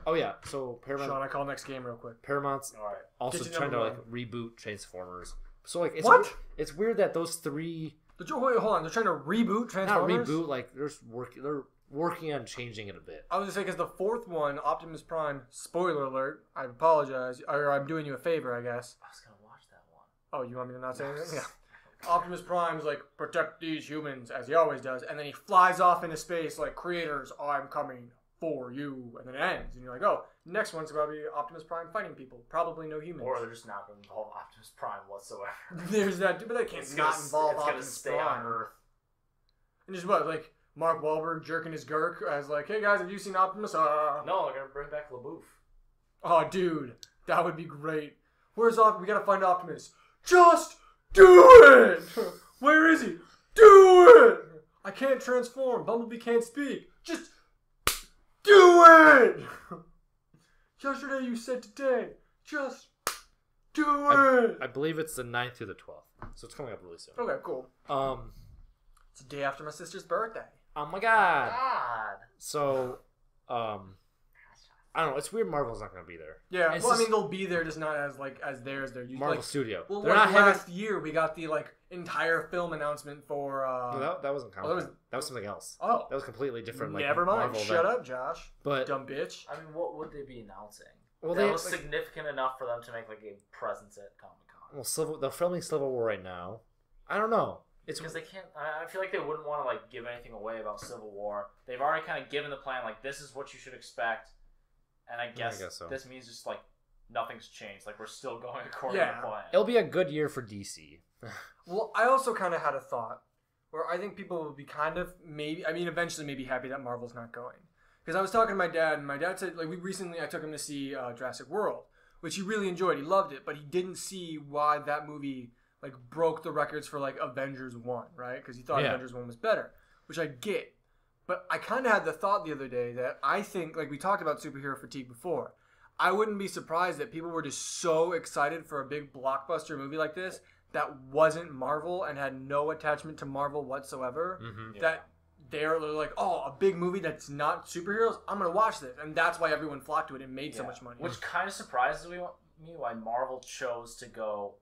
Oh yeah. So Sean, I call next game real quick. Paramount's All right. also Kitchen trying to number like reboot Transformers. So like, it's What? Weird, it's weird that those three Wait, hold on. They're trying to reboot not Transformers? reboot. Like they're working on changing it a bit. I was going to say, because the fourth one, Optimus Prime, spoiler alert, I apologize, or I'm doing you a favor, I guess. I was gonna watch that one. Oh, you want me to not say anything? Yeah. Optimus Prime's like, protect these humans, as he always does, and then he flies off into space like, creators, I'm coming for you, and then it ends, and you're like, oh, next one's about to be Optimus Prime fighting people, probably no humans. Or they're just not gonna involve Optimus Prime whatsoever. There's that, but they can't not involve it's gonna Optimus stay Prime. on Earth. And just what, like, Mark Wahlberg jerking his Gurk as like, hey guys, have you seen Optimus? No, they're gonna bring back LaBouffe. Oh, dude, that would be great. Where's Optimus? We gotta find Optimus. Just do it! Where is he? Do it! I can't transform. Bumblebee can't speak. Just do it! Yesterday you said today. Just do it! I believe it's the 9th through the 12th, so it's coming up really soon. Okay, cool. It's the day after my sister's birthday. Oh my god. God. So, I don't know. It's weird. Marvel's not going to be there. Yeah, It's well, I just- mean, they'll be there, just not as like as theirs. They're usually Marvel like, Studio. well, They're like not having. last year we got the like entire film announcement for. No, that wasn't Comic. that was- that was something else. Oh, That was completely different. Like, never mind. Marvel Shut event. up, Josh. But Dumb bitch. I mean, what would they be announcing? well, that they was like, significant enough for them to make like a presence at Comic Con. they're filming Civil War right now. I don't know. It's Because they can't. I feel like they wouldn't want to like give anything away about Civil War. They've already kind of given the plan. Like this is what you should expect. And I guess so. this means just like nothing's changed. Like we're still going according Yeah. to plan. it'll be a good year for DC. Well, I also kind of had a thought. where I think people will be kind of eventually maybe happy that Marvel's not going. Because I was talking to my dad, and my dad said, like, I took him to see Jurassic World, which he really enjoyed. He loved it, but he didn't see why that movie, like, broke the records for, like, Avengers 1, right? Because he thought Avengers 1 was better, which I get. But I kind of had the thought the other day that I think, like, we talked about superhero fatigue before. I wouldn't be surprised that people were just so excited for a big blockbuster movie like this that wasn't Marvel and had no attachment to Marvel whatsoever, that they're like, oh, a big movie that's not superheroes? I'm going to watch this. And that's why everyone flocked to it and made so much money. Which kind of surprises me why Marvel chose to go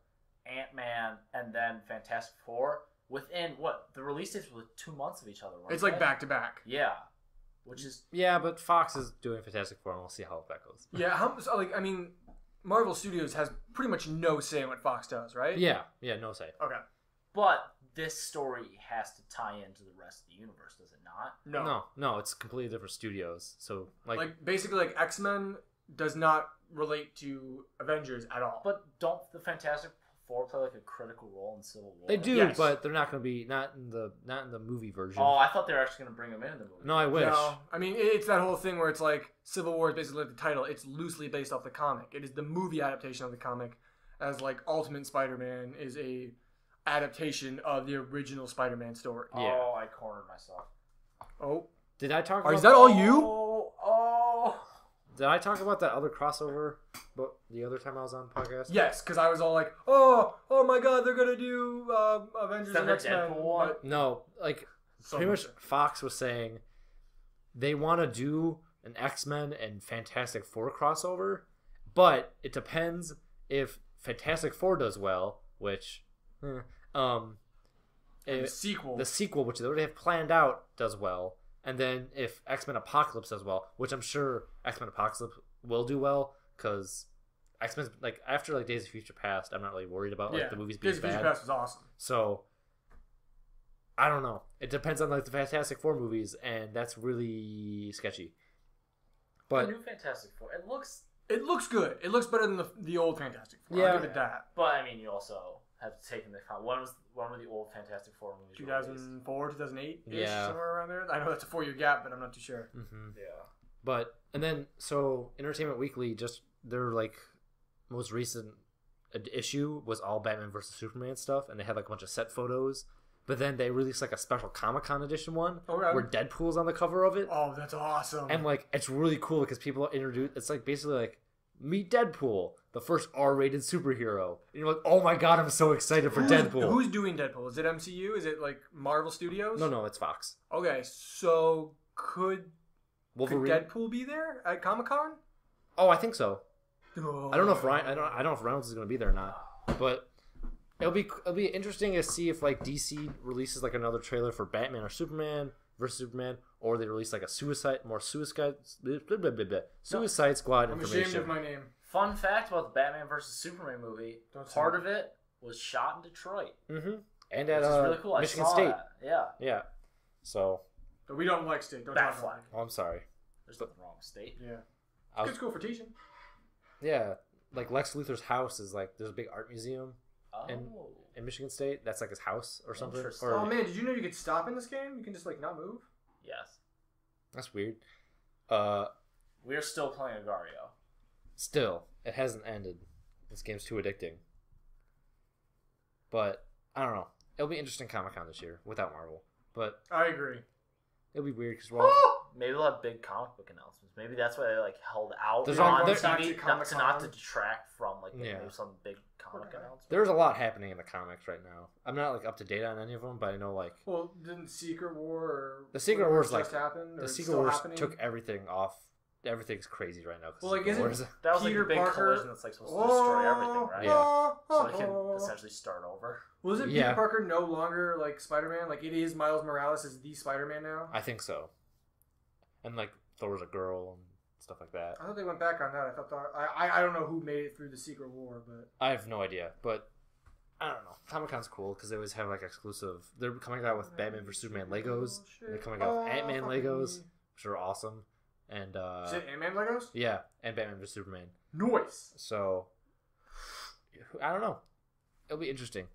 Ant-Man and then Fantastic Four within, the release dates were 2 months of each other, right? It's like back-to-back. Yeah. Which is... Yeah, but Fox is doing Fantastic Four, and we'll see how that goes. Yeah, Marvel Studios has pretty much no say in what Fox does, right? Yeah, no say. Okay. But this story has to tie into the rest of the universe, does it not? No, it's completely different studios. So, like basically, like, X-Men does not relate to Avengers at all. But don't the Fantastic Four play, like, a critical role in Civil War? They do, but they're not going to be not in the movie version. Oh, I thought they were actually going to bring them in the movie. No, I wish. No, I mean, it's that whole thing where it's like Civil War is basically like the title. It's loosely based off the comic. It is the movie adaptation of the comic, as like Ultimate Spider-Man is a adaptation of the original Spider-Man story. Yeah. Oh, I cornered myself. Oh, did I talk about is that all you? Oh. Did I talk about that other crossover but the other time I was on the podcast? Yes, because I was all like, oh my god, they're going to do Avengers and X-Men. No, like, pretty much Fox was saying they want to do an X-Men and Fantastic Four crossover, but it depends if Fantastic Four does well, which... the sequel, which they already have planned out, does well, and then if X-Men Apocalypse does well, which I'm sure X-Men Apocalypse will do well, because X-Men, like, after like Days of Future Past, I'm not really worried about like the movies being Days bad. of Future Past was awesome. So I don't know. It depends on like the Fantastic Four movies, and that's really sketchy. But the new Fantastic Four, it looks good. It looks better than the old Fantastic Four. I'll give it that. But I mean, you also have to take into account when were the old Fantastic Four movies? 2004, 2008, yeah, somewhere around there. I know that's a 4-year gap, but I'm not too sure. Mm-hmm. Yeah. But and then so Entertainment Weekly, just their like most recent issue was all Batman versus Superman stuff, and they had like a bunch of set photos. But then they released like a special Comic-Con edition one where Deadpool's on the cover of it. Oh, that's awesome! And like it's really cool because people introduce. It's like basically like meet Deadpool, the first R-rated superhero. And you're like, oh my god, I'm so excited for Deadpool. Who's doing Deadpool? Is it MCU? Is it like Marvel Studios? No, it's Fox. Okay, so could Wolverine? Deadpool be there at Comic-Con? Oh, I think so. Oh. I don't know if I don't know if Reynolds is going to be there or not, but it'll be interesting to see if like DC releases like another trailer for Batman or Superman versus Superman, or they release like a Suicide Squad I'm information. ashamed of my name. Fun fact about the Batman versus Superman movie: part of it was shot in Detroit. Mm-hmm. And at really cool. Michigan State. That. Yeah. So. But we don't like state. Don't Bat flag. Oh, I'm sorry. There's nothing wrong with state. Yeah. Good school for teaching. Yeah, like Lex Luthor's house is like there's a big art museum in Michigan State. That's like his house or something. Oh man, did you know you could stop in this game? You can just like not move. Yes. That's weird. We're still playing Agario. Still, it hasn't ended. This game's too addicting. But I don't know. It'll be interesting Comic-Con this year without Marvel. But I agree. It'll be weird because we're all... Maybe they'll have big comic book announcements. Maybe that's why they like held out There's on all- TV, not to detract from like maybe some big comic announcement. There's a lot happening in the comics right now. I'm not like up to date on any of them, but I know like Well, didn't Secret War or the Secret Wars just like happened? the Secret Wars took everything off. Everything's crazy right now. Well, like isn't that was Peter like a big Parker collision that's like supposed to destroy everything, right? Yeah. So they can essentially start over. Was it Peter Parker no longer like Spider-Man? Like it is Miles Morales is the Spider-Man now? I think so. And like Thor's a girl and stuff like that. I thought they went back on that. I don't know who made it through the Secret War, but I have no idea. But I don't know. Comic-Con's cool because they always have like exclusive. They're coming out with Batman vs Superman Legos. And they're coming out with Ant-Man Legos, which are awesome. And is it Ant-Man Legos? Yeah, and Batman vs Superman. Nice. So I don't know. it'll be interesting.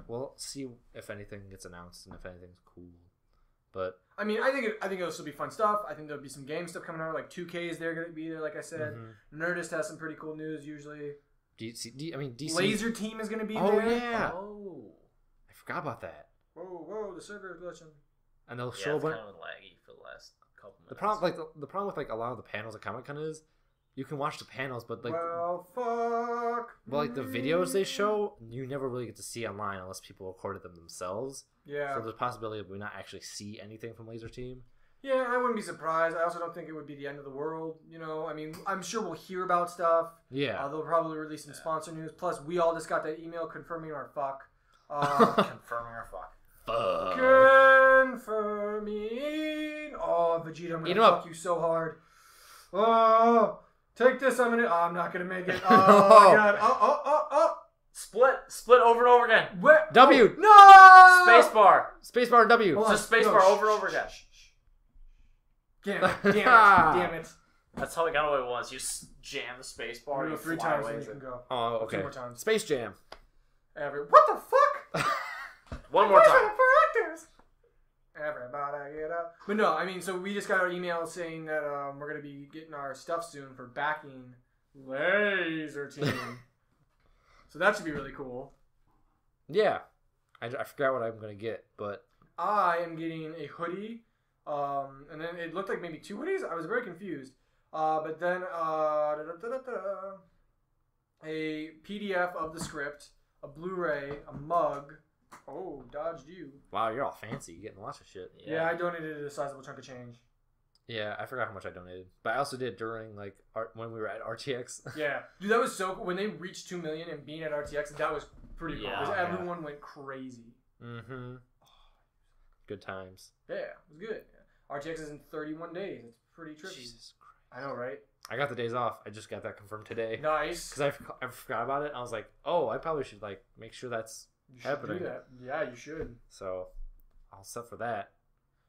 We'll see if anything gets announced and if anything's cool. But I mean, I think it'll still be fun stuff. I think there'll be some game stuff coming out. Like 2K is there going to be there, like I said. Nerdist has some pretty cool news usually. DC. Laser Team is going to be there. Oh yeah. Oh. I forgot about that. Whoa! The server is glitching. And they'll Yeah, show a it's bunch. kind of laggy for the last couple minutes. The problem with like a lot of the panels at Comic-Con is you can watch the panels, but like the videos they show, you never really get to see online unless people recorded them themselves. Yeah. So there's a possibility that we not actually see anything from Laser Team. Yeah, I wouldn't be surprised. I also don't think it would be the end of the world. You know, I mean, I'm sure we'll hear about stuff. Yeah. They'll probably release some sponsor news. Plus, we all just got that email confirming our fuck. Confirming our fuck. Confirming. Oh, Vegeta, I'm gonna fuck you so hard. Oh, take this. I'm not gonna make it. Oh my god. Oh. Split over and over again. Where? W. Oh, no. Spacebar and W. Hold on. Just spacebar over and over again. Damn it. That's how we got away once. You jam the spacebar. You go 3 times and you can go. Oh, okay. 2 more times. Space Jam. What the fuck? One more time. Everybody get up. But no, I mean, so we just got our email saying that we're going to be getting our stuff soon for backing Laser Team. So that should be really cool. Yeah. I forgot what I'm going to get, but... I am getting a hoodie, and then it looked like maybe 2 hoodies. I was very confused. But then a PDF of the script, a Blu-ray, a mug. Oh, dodged you. Wow, you're all fancy. You're getting lots of shit. Yeah, I donated a sizable chunk of change. Yeah, I forgot how much I donated. But I also did during, like, when we were at RTX. Yeah. Dude, that was so cool. When they reached 2 million and being at RTX, that was pretty cool. Because everyone went crazy. Mm-hmm. Good times. Yeah, it was good. RTX is in 31 days. It's pretty trippy. Jesus Christ. I know, right? I got the days off. I just got that confirmed today. Nice. Because I forgot about it. I was like, oh, I probably should, like, make sure that's happening. Do that. Yeah, you should. So, I'll set for that.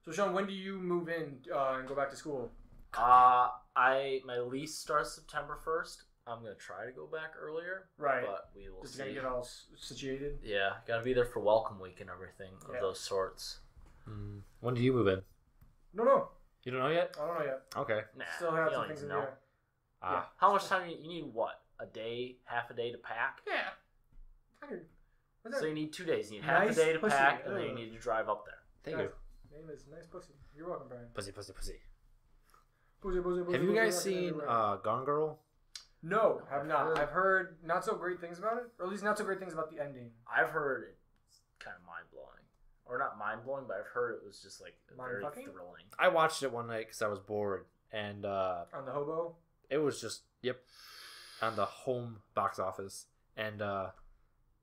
So, Sean, when do you move in and go back to school? My lease starts September 1st. I'm gonna try to go back earlier, right? But we will see. Just gotta get all situated. Yeah, gotta be there for welcome week and everything of those sorts. When do you move in? No. You don't know yet? I don't know yet. Okay. Nah, Still have some things in there. Yeah. How much time you need? What? A day, half a day to pack? Yeah. So you need 2 days. You need half a day to pack, and then you need to drive up there. Thank you. Name is nice pussy. You're welcome, Brian. Pussy. Pussy. Have you guys seen Gone Girl? No, have not. I've heard not so great things about it, or at least not so great things about the ending. I've heard it's kind of mind blowing, or not mind blowing, but I've heard it was just like very thrilling. I watched it one night because I was bored, and on the hobo. It was just on the home box office, and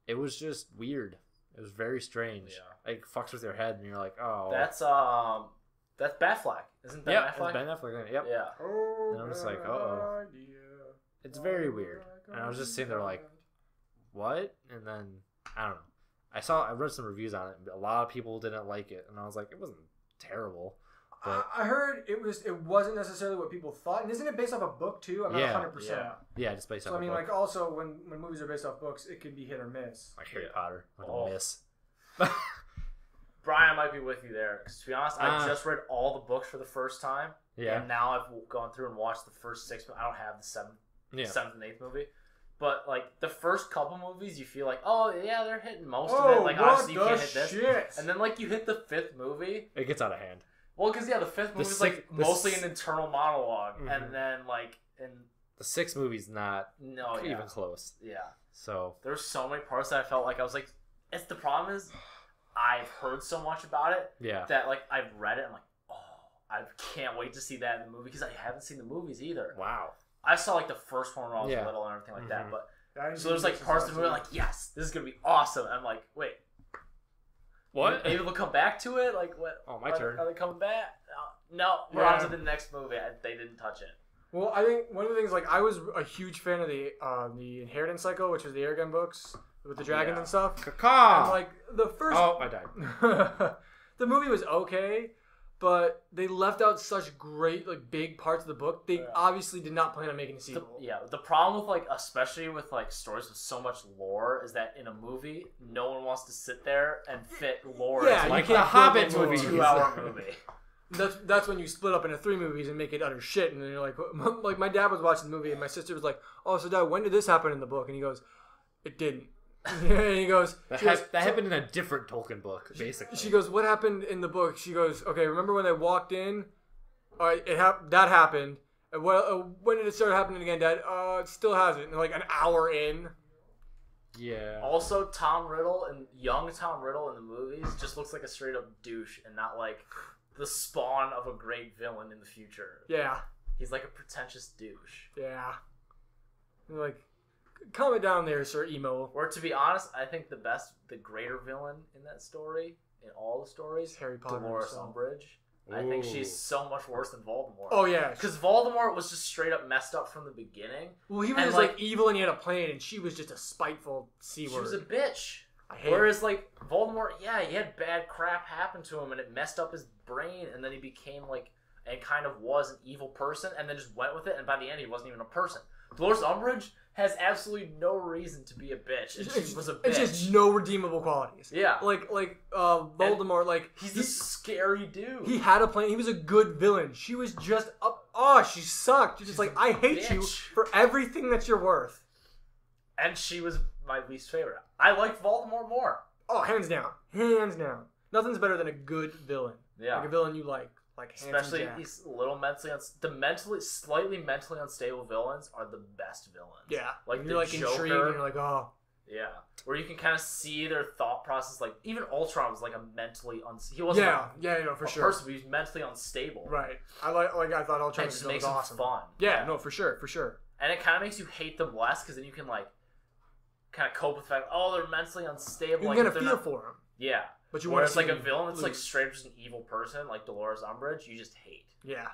it was just weird. It was very strange. Yeah, like fucks with your head, and you're like, oh, that's Batfleck, isn't that Batfleck? Ben Affleck. Yep. Yeah. Oh, and I'm just like, oh. It's very weird. And I was just sitting there like, what? And then, I don't know. I read some reviews on it. A lot of people didn't like it. And I was like, it wasn't terrible. But I heard it wasn't necessarily what people thought. And isn't it based off a book too? I'm not 100%. Yeah, it's based off a book. So, I mean, like, also, when movies are based off books, it can be hit or miss. Like Harry Potter. Like a miss. Brian might be with you there. Because to be honest, I just read all the books for the first time. Yeah. And now I've gone through and watched the first 6. I don't have the 7th and 8th movie. But, like, the first couple movies, you feel like, oh, yeah, they're hitting most of it. Like, obviously, you can't hit this. Shit? And then, like, you hit the 5th movie. It gets out of hand. Well, because, the 5th movie is, like, mostly an internal monologue. Mm-hmm. And then, like, the 6th movie's not even close. Yeah. So. There were so many parts that I felt like I was like, the problem is, I've heard so much about it. Yeah. That, like, I've read it. I'm like, oh, I can't wait to see that in the movie. Because I haven't seen the movies either. Wow. I saw, like, the first one when I was little and everything like that. But so there's, like, parts of the movie I'm like, yes, this is going to be awesome. And I'm like, wait. What? Maybe they'll come back to it? Like, what? Oh, my turn. Are they coming back? No, we're on to the next movie. They didn't touch it. Well, I think one of the things, like, I was a huge fan of the Inheritance Cycle, which was the Airgun books with the dragons and stuff. Caw! And, like, the first... Oh, I died. The movie was okay, but they left out such great, like, big parts of the book. They obviously did not plan on making a sequel. The problem with, like, especially with, like, stories with so much lore is that in a movie, no one wants to sit there and fit lore. Yeah, into, you like, can't a Hobbit build movie, a 2-hour movie. That's when you split up into 3 movies and make it utter shit. And then you're like my dad was watching the movie and my sister was like, "Oh, so Dad, when did this happen in the book?" And he goes, "It didn't." And he goes, that happened in a different Tolkien book, basically. She goes, "What happened in the book?" She goes, "Okay, remember when I walked in? That happened. And when did it start happening again, Dad? It still hasn't. And like an hour in." Yeah. Also, young Tom Riddle in the movies just looks like a straight up douche and not like the spawn of a great villain in the future. Yeah. He's like a pretentious douche. Yeah. Like, calm it down there, Sir Emo. Or to be honest, I think the greater villain in that story, in all the stories, Harry Potter Dolores Umbridge. I think she's so much worse than Voldemort. Oh, yeah. Because Voldemort was just straight up messed up from the beginning. Well, he was like evil and he had a plan, and she was just a spiteful C-word. She was a bitch. Whereas, like, Voldemort, he had bad crap happen to him, and it messed up his brain, and then he became, like, and kind of was an evil person, and then just went with it, and by the end, he wasn't even a person. Dolores Umbridge has absolutely no reason to be a bitch, and she was a bitch. It's just no redeemable qualities. Yeah. Like Voldemort, and like... He's a scary dude. He had a plan. He was a good villain. She was just she sucked. She's just like, I hate you for everything that you're worth. And she was my least favorite. I liked Voldemort more. Oh, hands down. Hands down. Nothing's better than a good villain. Yeah. Like a villain you like. Like especially these little slightly mentally unstable villains are the best villains. Yeah. Like you're like Joker, intrigued and you're like, oh. Yeah. Where you can kind of see their thought process. Like, even Ultron was like a mentally he wasn't for sure. person, but he was mentally unstable. Right. I thought Ultron was makes awesome. Him fun. Yeah, no, for sure. And it kind of makes you hate them less because then you can like kind of cope with the fact, they're mentally unstable. You get a feel for them. Yeah. But you want to like a villain that's like straight up just an evil person, like Dolores Umbridge, you just hate. Yeah.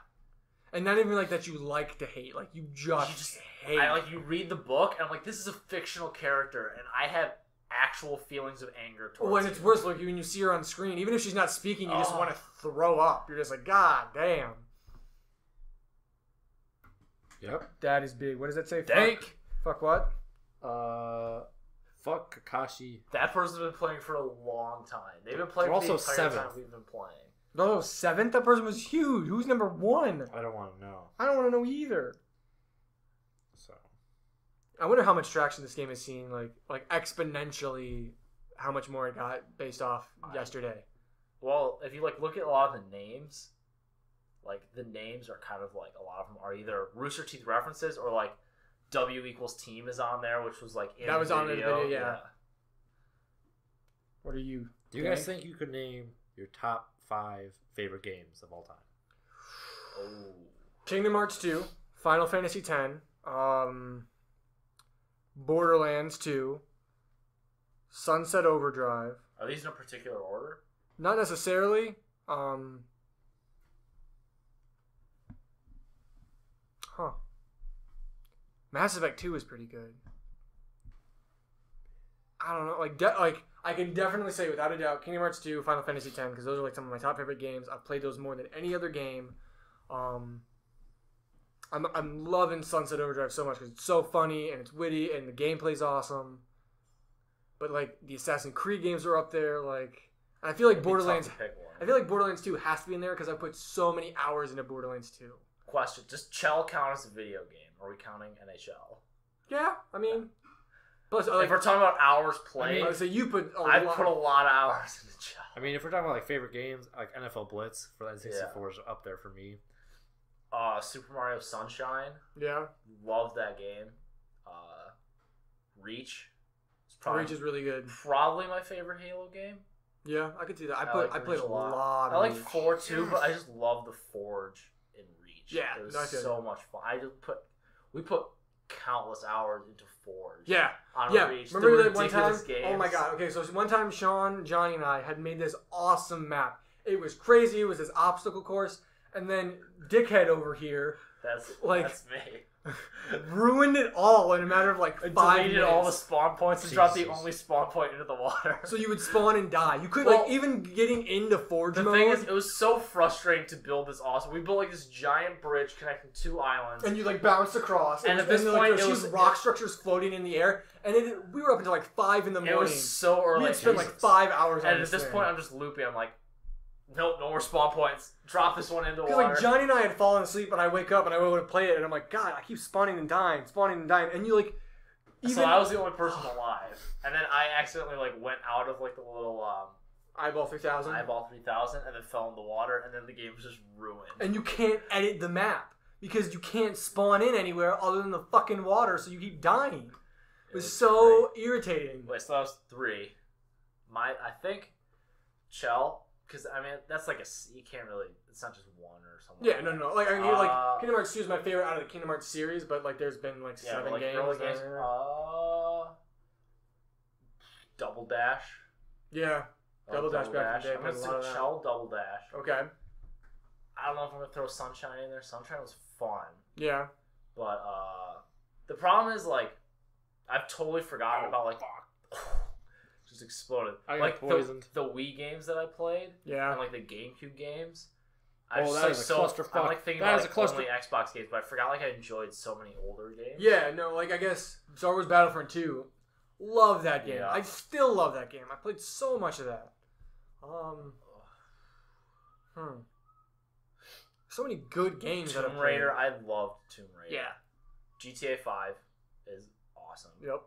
And not even like that you like to hate, like you just hate. You read the book and I'm like, this is a fictional character and I have actual feelings of anger towards when it's worse, like when you see her on screen, even if she's not speaking, you just want to throw up. You're just like, God damn. Yep. That is big. What does that say? Dank. Fuck what? Fuck Kakashi. That person's been playing for a long time. They've been playing for the entire time we've been playing. No, 7th? That person was huge. Who's number 1? I don't want to know. I don't want to know either. So, I wonder how much traction this game has seen, like exponentially, how much more it got based off yesterday. Well, if you look at a lot of the names, like the names are kind of like a lot of them are either Rooster Teeth references or like W equals team is on there, which was like in that was the on the video. Yeah. What are you? Do you guys think you could name your top 5 favorite games of all time? Oh. Kingdom Hearts 2, Final Fantasy X, Borderlands 2, Sunset Overdrive. Are these in a particular order? Not necessarily. Mass Effect 2 is pretty good. I don't know, I can definitely say without a doubt Kingdom Hearts 2, Final Fantasy X, because those are like some of my top favorite games. I've played those more than any other game. I'm loving Sunset Overdrive so much because it's so funny and it's witty and the gameplay's awesome. But like the Assassin's Creed games are up there. Like I feel like Borderlands 2 has to be in there because I put so many hours into Borderlands 2. Question: does Chell count as a video game? Are we counting NHL? Yeah, I mean. Plus, if we're talking about hours played, so you put. I put a lot of hours into Chell. I mean, if we're talking about like favorite games, like NFL Blitz for that 64 is up there for me. Super Mario Sunshine. Yeah, loved that game. Reach. Reach is really good. Probably my favorite Halo game. Yeah, I could see that. I played a lot. I like 4 too, but I just love the Forge in Reach. Yeah, it was so much fun. We put countless hours into Forge. Yeah, on Reach. Remember that one time? Oh my god. Okay, so one time Sean, Johnny, and I had made this awesome map. It was crazy. It was this obstacle course, and then dickhead over here. That's me. ruined it all in a matter of like 5 Deleted minutes. all the spawn points and dropped the Jesus. only spawn point into the water. So you would spawn and die. You could Well, like even getting into Forge the mode. thing is, it was so frustrating to build this awesome. We built like this giant bridge connecting 2 islands. and you like bounced across. And It at was- this then, like, point, there it was was- rock structures floating in the air. And we were up until like 5 in the morning. It was so early. We had spent like Jesus. 5 hours on And at this thing. point, I'm just looping. I'm like, nope, no more spawn points. Drop this one into Because water. like Johnny and I had fallen asleep, and I wake up and I go to play it, and I'm like, God, I keep spawning and dying, and you like, even So I was the only person alive, and then I accidentally like went out of like the little eyeball 3000, eyeball 3000, and then fell in the water, and then the game was just ruined. and you can't edit the map because you can't spawn in anywhere other than the fucking water, so you keep dying. It was so irritating. Wait, so that was 3. I think Chell, because I mean that's like you can't really. It's not just 1 or something. Yeah, no. Like I mean, like Uh, Kingdom Hearts 2 is my favorite out of the Kingdom Hearts series, but like there's been like Yeah, 7 but, like games. early games. there. Double Dash. Yeah, Double Dash back in the day. I'm played gonna a lot of say that. Chell Double Dash. Okay. I don't know if I'm gonna throw Sunshine in there. Sunshine was fun, Yeah. but the problem is like I've totally forgotten about like just exploded. I got like poisoned. the Wii games that I played Yeah. and like the GameCube games. Oh, just, that like, is a clusterfuck. I'm like thinking That about is a like, cluster- only Xbox games, but I forgot like I enjoyed so many older games. Yeah, no, like I guess Star Wars Battlefront 2. Love that game. Yeah. I still love that game. I played so much of that. So many good games that I've Tomb played. Raider, I loved Tomb Raider. Yeah. GTA 5 is awesome. Yep.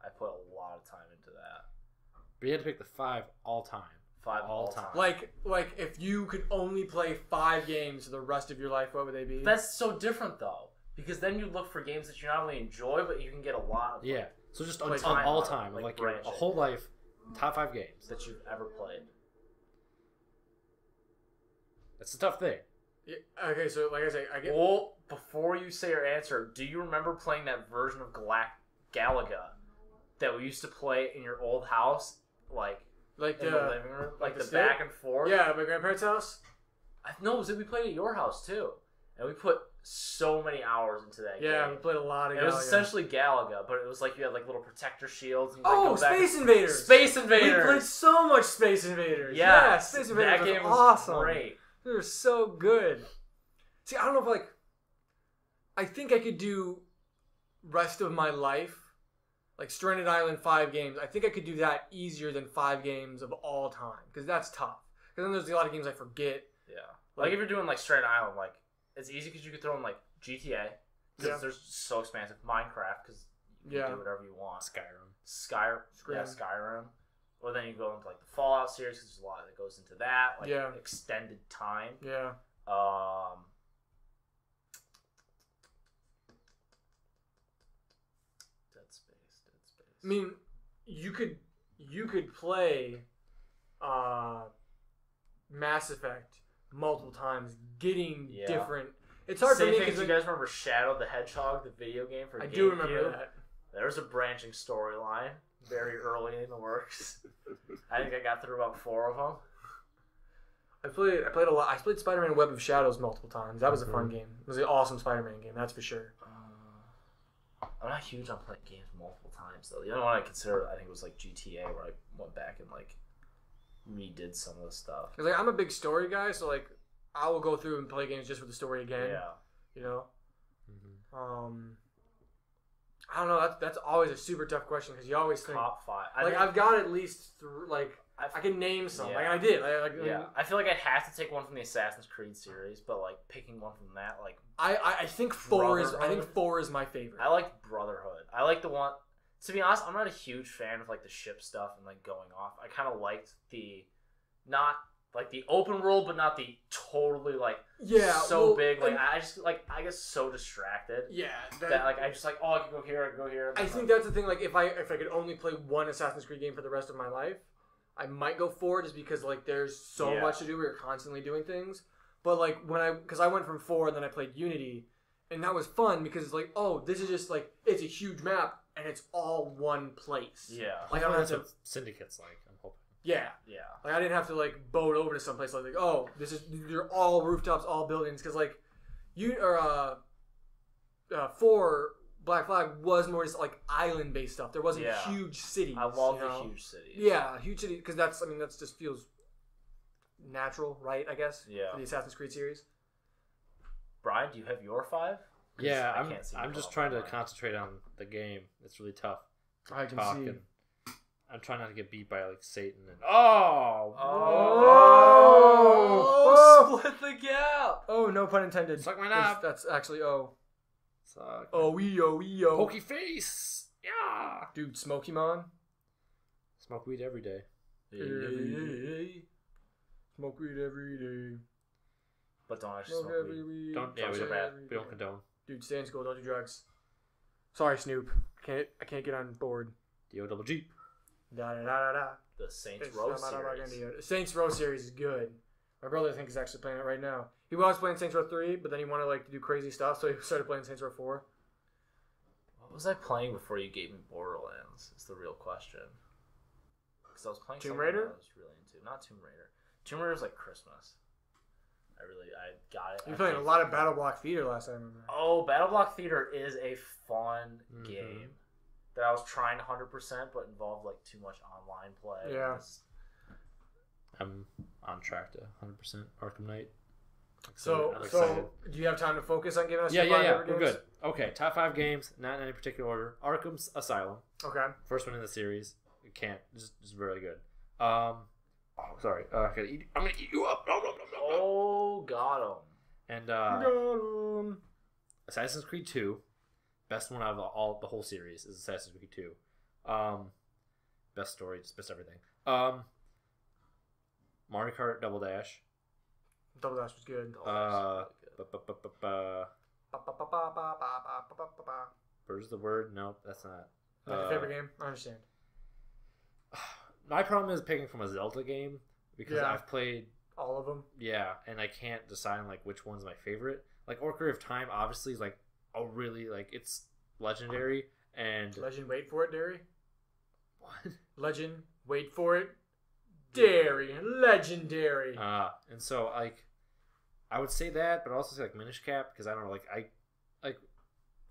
I put a lot of time into that. But you had to pick the 5 all time. 5 all time. Like if you could only play 5 games for the rest of your life, what would they be? That's so different though, because then you look for games that you not only enjoy, but you can get a lot of Yeah. So just on Like all time, time, like like your branching. whole life, top 5 games. that you've ever played. That's a tough thing. Yeah, okay, so like I say, I get. Well, before you say your answer, do you remember playing that version of Galaga that we used to play in your old house, like Like in the living room, like the the back and forth? Yeah, at my grandparents' house. No, we played at your house too, and we put so many hours into that Yeah, game. we played a lot of. It was Galaga. essentially Galaga, but it was like you had like little protector shields. And you Oh, go back Space Invaders! Space We Invaders! played so much Space Invaders. Yeah, Yeah, Space Invaders that game was was awesome. great. They were so good. See, I don't know if like. I think I could do rest of my life, like Stranded Island 5 games. I think I could do that easier than 5 games of all time because that's tough. Because then there's a lot of games I forget. Yeah, like if you're doing like Stranded Island, like it's easy because you could throw in like GTA because Yeah. they're so expansive. Minecraft because you can Yeah. do whatever you want. Skyrim. Skyrim. Or then you go into like the Fallout series because there's a lot that goes into that, like Yeah. extended time. Yeah. Dead Space. I mean, you could play Mass Effect multiple times, getting Yeah. different. It's hard Same for me thing as because you guys remember Shadow the Hedgehog, the video game for I GameCube? do remember that. There's a branching storyline very early in the works. I think I got through about 4 of them. I played a lot. I played Spider-Man Web of Shadows multiple times. That was a Mm-hmm. fun game. It was an awesome Spider-Man game, that's for sure. I'm not huge on playing games multiple times though. The only one I consider, I think, was like GTA, where I went back and like redid some of the stuff. Cause like I'm a big story guy, so like I will go through and play games just for the story again. Yeah. You know. Mm-hmm. I don't know. That's always a super tough question because you always think Top 5. I've got at least I can name some. Like I did. I feel like I'd have to take one from the Assassin's Creed series, but like picking one from that, like I think 4 is Brotherhood? my favorite. I like Brotherhood. I like the one. To be honest, I'm not a huge fan of like the ship stuff and like going off. I kind of liked the not like the open world, but not the totally like big. Like I get so distracted. Yeah, That like I just like I can go here, I can go here. I think that's the thing. Like if I could only play one Assassin's Creed game for the rest of my life, I might go 4 just because like there's so much to do. We're constantly doing things. But like because I went from 4 and then I played Unity, and that was fun because it's like, oh, this is just like it's a huge map and it's all one place. Yeah. Like I don't have That's to. what Syndicate's like, I'm hoping. Yeah. Yeah. Like I didn't have to like boat over to someplace like oh they're all rooftops, all buildings because like 4 Black Flag was more just like island based stuff. There wasn't huge cities. I love the huge cities. Yeah, huge cities because that's just feels natural, right? I guess. Yeah. For the Assassin's Creed series. Brian, do you have your 5? Yeah, I'm just trying to concentrate on the game. It's really tough. I can see. I'm trying not to get beat by like Satan and split the gap. Oh, no pun intended. Suck my knob. That's actually Suck. Oh. Pokey face. Yeah. Dude, Smokey Mon. Smoke weed every day. Hey. Smoke weed every day. But don't actually smoke weed. We don't condone. Dude, stay in school. Don't do drugs. Sorry, Snoop. I can't get on board. D-O-double-G. Da da da da. The Saints Row series. Saints Row series is good. My brother, I think, is actually playing it right now. He was playing Saints Row 3, but then he wanted to do crazy stuff, so he started playing Saints Row 4. What was I playing before you gave me Borderlands? Is the real question. Because I was playing Tomb Raider? I was really into. Not Tomb Raider. Tomb Raider was like Christmas. I got it. You were playing a lot of Battle Block Theater last time, I remember. Oh, Battle Block Theater is a fun game that I was trying 100%, but involved like too much online play. Yeah. I'm on track to 100% Arkham Knight. So do you have time to focus on giving us your your 5 Yeah. favorite We're games? good. Okay, top 5 games, not in any particular order. Arkham's Asylum. Okay. First one in the series. You can't. Just really good. Sorry. I'm gonna eat you up. No. Oh, got him. And Assassin's Creed 2, best one out of the whole series is Assassin's Creed 2. Best story, just best everything. Mario Kart Double Dash. Double Dash was good. Where's the word? Nope, that's not. Not your favorite game? I understand. My problem is picking from a Zelda game because I've played all of them. Yeah, and I can't decide like which one's my favorite. Like Ocarina of Time, obviously, is like really it's legendary and Legend. Wait for it, Dairy. What? Legend. Wait for it. Dairy. Legendary. And so I would say that, but also say like Minish Cap because I don't know, I don't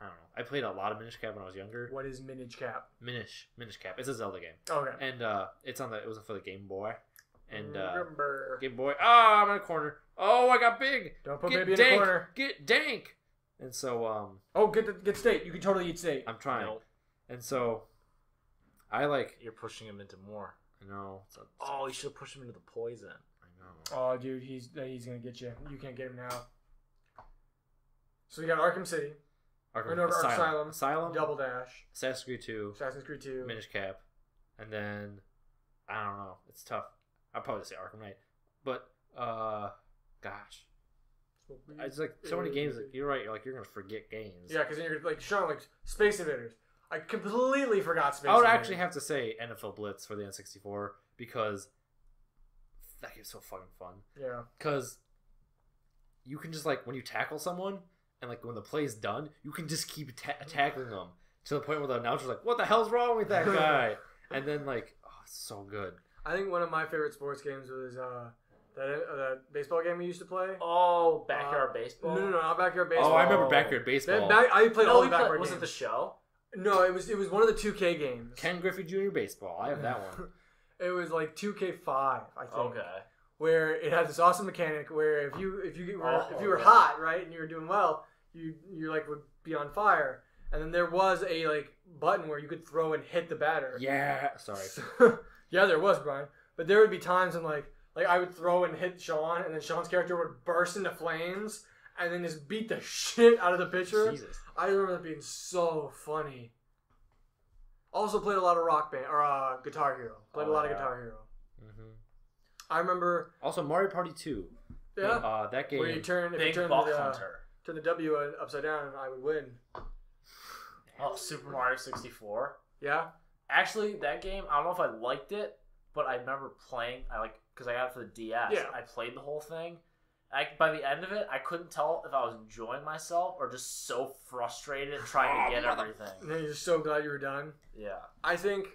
know. I played a lot of Minish Cap when I was younger. What is Minish Cap? Minish Cap. It's a Zelda game. Okay. And it was for the Game Boy. And Game Boy. I'm in a corner. Oh, I got big. Don't put baby in the corner. Get dank. And so get steak. You can totally eat steak. I'm trying. Nope. And so I You're pushing him into more. I know. You should have pushed him into the poison. I know. Oh, dude, he's gonna get you. You can't get him now. So we got Arkham City. Asylum. Double Dash. Assassin's Creed 2. Minish Cap. And then I don't know. It's tough. I'd probably say Arkham Knight. But gosh. It's like so many games. Like, you're right. You're gonna forget games. Yeah, because you're showing Space Invaders. I completely forgot Space Invaders. I would Invaders. actually have to say NFL Blitz for the N64 because that game's so fucking fun. Yeah. Because you can just when you tackle someone and when the play's done, you can just keep tackling them to the point where the announcer's like, "What the hell's wrong with that guy?" And then it's so good. I think one of my favorite sports games was that baseball game we used to play. Oh, Backyard Baseball? No, not Backyard Baseball. Oh, I remember Backyard Baseball. I played all the Backyard Was games. it the show? No, it was one of the 2K games. Ken Griffey Jr. Baseball. I have that one. It was 2K5, I think. Okay. Where it had this awesome mechanic where if you were hot, right, and you were doing well, you would be on fire. And then there was a button where you could throw and hit the batter. Yeah. Sorry. Yeah, there was, Brian. But there would be times when I would throw and hit Sean, and then Sean's character would burst into flames, and then just beat the shit out of the pitcher. Jesus. I remember that being so funny. Also played a lot of Rock Band or Guitar Hero. Played a lot of Guitar Hero. Mm-hmm. I remember. Also Mario Party 2. Yeah. That game. Where you turn the W upside down, and I would win. Oh, Super Mario 64. Yeah. Actually, that game, I don't know if I liked it, but I remember playing. Because I got it for the DS. Yeah. I played the whole thing. By the end of it, I couldn't tell if I was enjoying myself or just so frustrated trying to get everything. And then you're just so glad you were done. Yeah. I think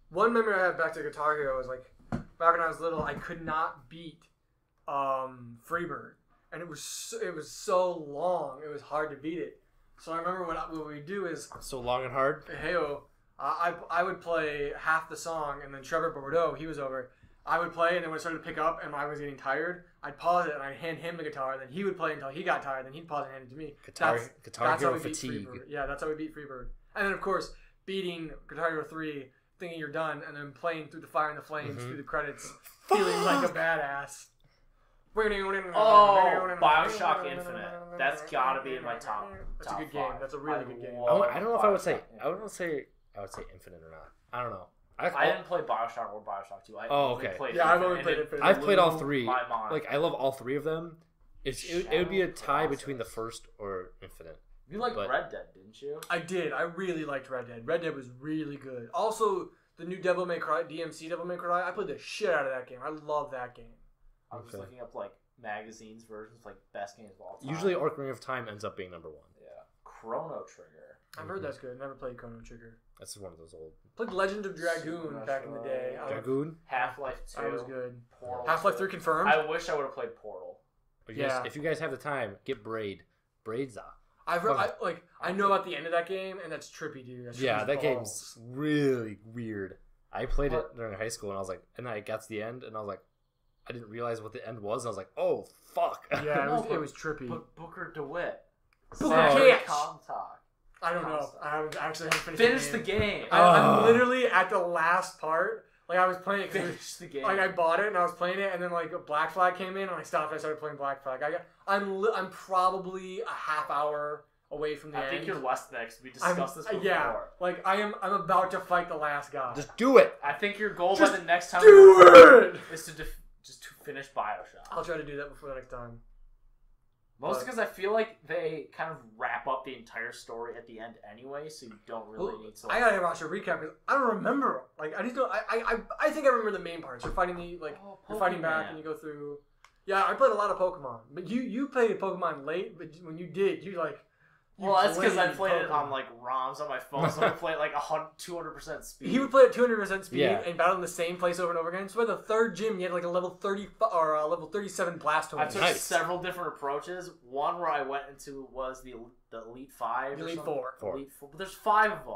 one memory I have back to Guitar Hero was back when I was little, I could not beat Freebird, and it was so long, it was hard to beat it. So I remember what we do is, So long and hard. hey-o, I would play half the song, and then Trevor Bordeaux, he was over. I would play, and then when it started to pick up and I was getting tired, I'd pause it and I'd hand him the guitar. Then he would play until he got tired. Then he'd pause and hand it to me. Guitar That's Hero how we beat fatigue. Freebird. Yeah, that's how we beat Freebird. And then of course beating Guitar Hero 3, thinking you're done, and then playing through the fire and the flames through the credits, feeling like a badass. Oh, Bioshock Infinite. That's gotta be in my top. That's a good game. That's a really good game. I don't know if I would say Infinite or not. I don't know. I didn't play Bioshock or Bioshock 2. I've only played Infinite. I've played all three. My mind. Like I love all three of them. It would be a tie between the first or Infinite. You liked Red Dead, didn't you? I did. I really liked Red Dead. Red Dead was really good. Also, the new Devil May Cry, DMC Devil May Cry, I played the shit out of that game. I love that game. I was looking up like magazines versions, like best games of all time. Usually, Ocarina of Time ends up being number one. Yeah, Chrono Trigger. I've heard that's good. Never played Chrono Trigger. That's one of those old. Played Legend of Dragoon back in the day. Dragoon. Half-Life 2. That was good. Portal. Half-Life 3 confirmed. I wish I would have played Portal. If you guys have the time, get Braids up. I know about the end of that game, and that's trippy, dude. That game's really weird. I played it during high school, and I was like, and I got to the end, and I was like, I didn't realize what the end was. And I was like, oh fuck. Yeah, it was trippy. But Booker DeWitt. Booker Catch. Talk. I don't know. I actually haven't finished the game. I'm literally at the last part. Like I was playing it. Finish the game. Like I bought it and I was playing it, and then like Black Flag came in, and I stopped. And I started playing Black Flag. I'm probably a half hour away from the end. I think you're less than that because we discussed this before. Yeah, like I'm about to fight the last guy. Just do it. I think your goal Just by the next time is to just to finish Bioshock. I'll try to do that before the next time. Mostly because I feel like they kind of wrap up the entire story at the end anyway, so you don't really need to. I gotta watch a recap because I don't remember. Like I just don't. I think I remember the main parts. You're fighting you're fighting back and you go through. Yeah, I played a lot of Pokemon, but you played Pokemon late. But when you did, you like. Well, that's because I played it on like ROMs on my phone, so I played like 200% speed. He would play at 200% speed and battle in the same place over and over again. So by the third gym, you had like a level 30 or a level 37 Blastoise. I took several different approaches. One where I went into was the Elite 5. The Elite 4. Elite 4. But there's 5 of them.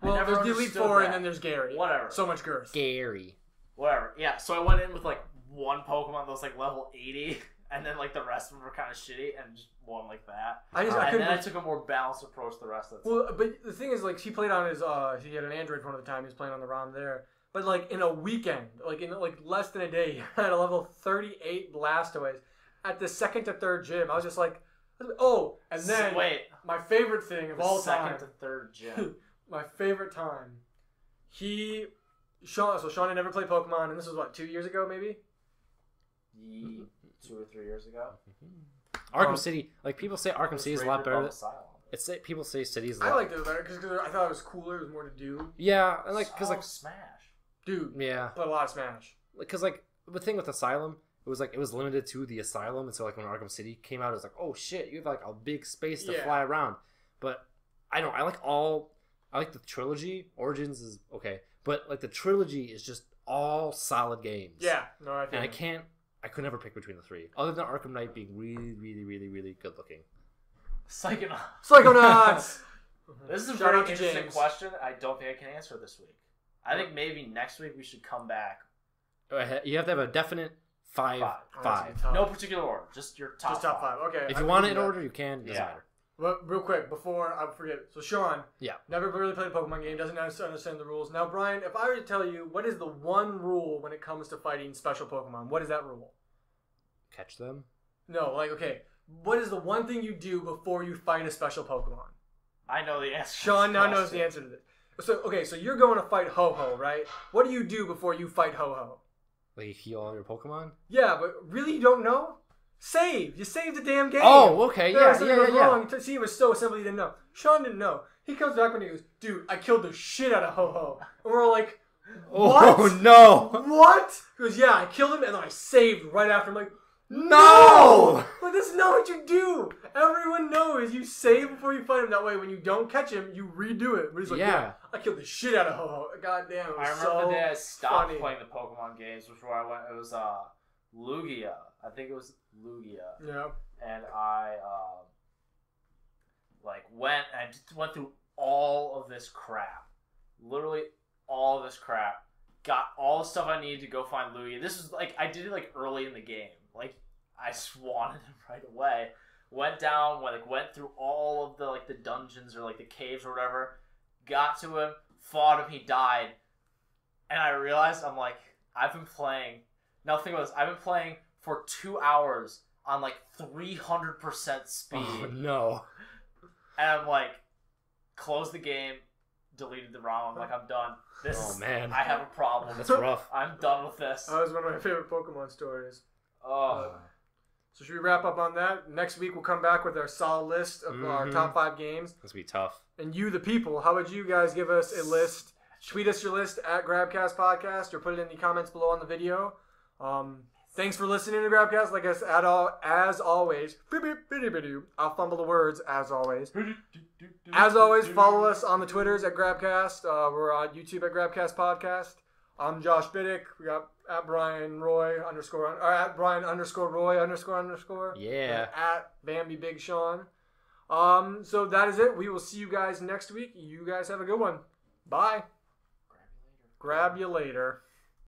Well, there's the Elite 4 and then there's Gary. Whatever. So much girth. Gary. Whatever. Yeah, so I went in with like one Pokemon that was like level 80. And then, like, the rest of them were kind of shitty, and just won like that. And then I took a more balanced approach the rest of the time. Well, but the thing is, like, he played on his, he had an Android phone at the time, he was playing on the ROM there. But, like, in a weekend, like, in, like, less than a day, he had a level 38 Blastoise at the second to third gym. I was just like, oh, and then, my favorite thing of all time. Second to third gym. My favorite time. Sean had never played Pokemon, and this was, what, 2 years ago, maybe? 2 or 3 years ago. Arkham City, like people say, Arkham City is a lot better. People say City's. I liked it better because I thought it was cooler. It was more to do. Yeah, and like because Smash, dude. Yeah, played a lot of Smash. Because like the thing with Asylum, it was limited to the Asylum, and so like when Arkham City came out, it was like, oh shit, you have like a big space to fly around. But I like the trilogy. Origins is okay, but like the trilogy is just all solid games. Yeah, no, I think. And I could never pick between the three, other than Arkham Knight being really, really, really, really good looking. Psychonauts! This is a very interesting question. I don't think I can answer this week. I think maybe next week we should come back. You have to have a definite five. No particular order, just your top. Just top 5. Okay. If you want it in order, you can. It doesn't matter. Well, real quick, before I forget. So, Sean, never really played a Pokemon game, doesn't understand the rules. Now, Brian, if I were to tell you, what is the one rule when it comes to fighting special Pokemon? What is that rule? Catch them? No, like, okay. What is the one thing you do before you fight a special Pokemon? I know the answer. Sean now knows the answer to this. So you're going to fight Ho-Ho, right? What do you do before you fight Ho-Ho? Like, you heal all your Pokemon? Yeah, but really you don't know? Save! You saved the damn game! Oh, okay, yeah. Wrong. See, it was so simple you didn't know. Sean didn't know. He comes back when he goes, dude, I killed the shit out of Ho-Ho. And we're all like, what? Oh, no! What? He goes, yeah, I killed him and then I saved right after. I'm like, no! But that's not what you do. Everyone knows you save before you fight him. That way, when you don't catch him, you redo it. But he's like, yeah, I killed the shit out of Ho-Ho. God damn, it was I remember the day I stopped playing the Pokemon games before I went. It was Lugia. I think it was Lugia. Yeah. And I like went and I just went through all of this crap, literally all of this crap. Got all the stuff I needed to go find Louis. This was like I did it like early in the game. Like I wanted him right away. Went down, went through all of the like the dungeons or like the caves or whatever. Got to him, fought him. He died, and I realized I'm like I've been playing. Now think about this. I've been playing for 2 hours on like 300% speed. Oh no! And I'm like, close the game, deleted the ROM. I'm like, I'm done. Oh man, I have a problem. That's rough. I'm done with this. That was one of my favorite Pokemon stories. Oh. So should we wrap up on that? Next week we'll come back with our solid list of our top 5 games. This will be tough. And you, the people, how would you guys give us a list? Tweet us your list at Grabcast Podcast or put it in the comments below on the video. Thanks for listening to Grabcast. Like I said, as always, I'll fumble the words as always. As always, follow us on the Twitters at Grabcast. We're on YouTube at Grabcast Podcast. I'm Josh Biddick. We got at Brian Roy _ or at Brian _ Roy _ Yeah. At Bambi Big Sean. So that is it. We will see you guys next week. You guys have a good one. Bye. Grab you later. Grab you later.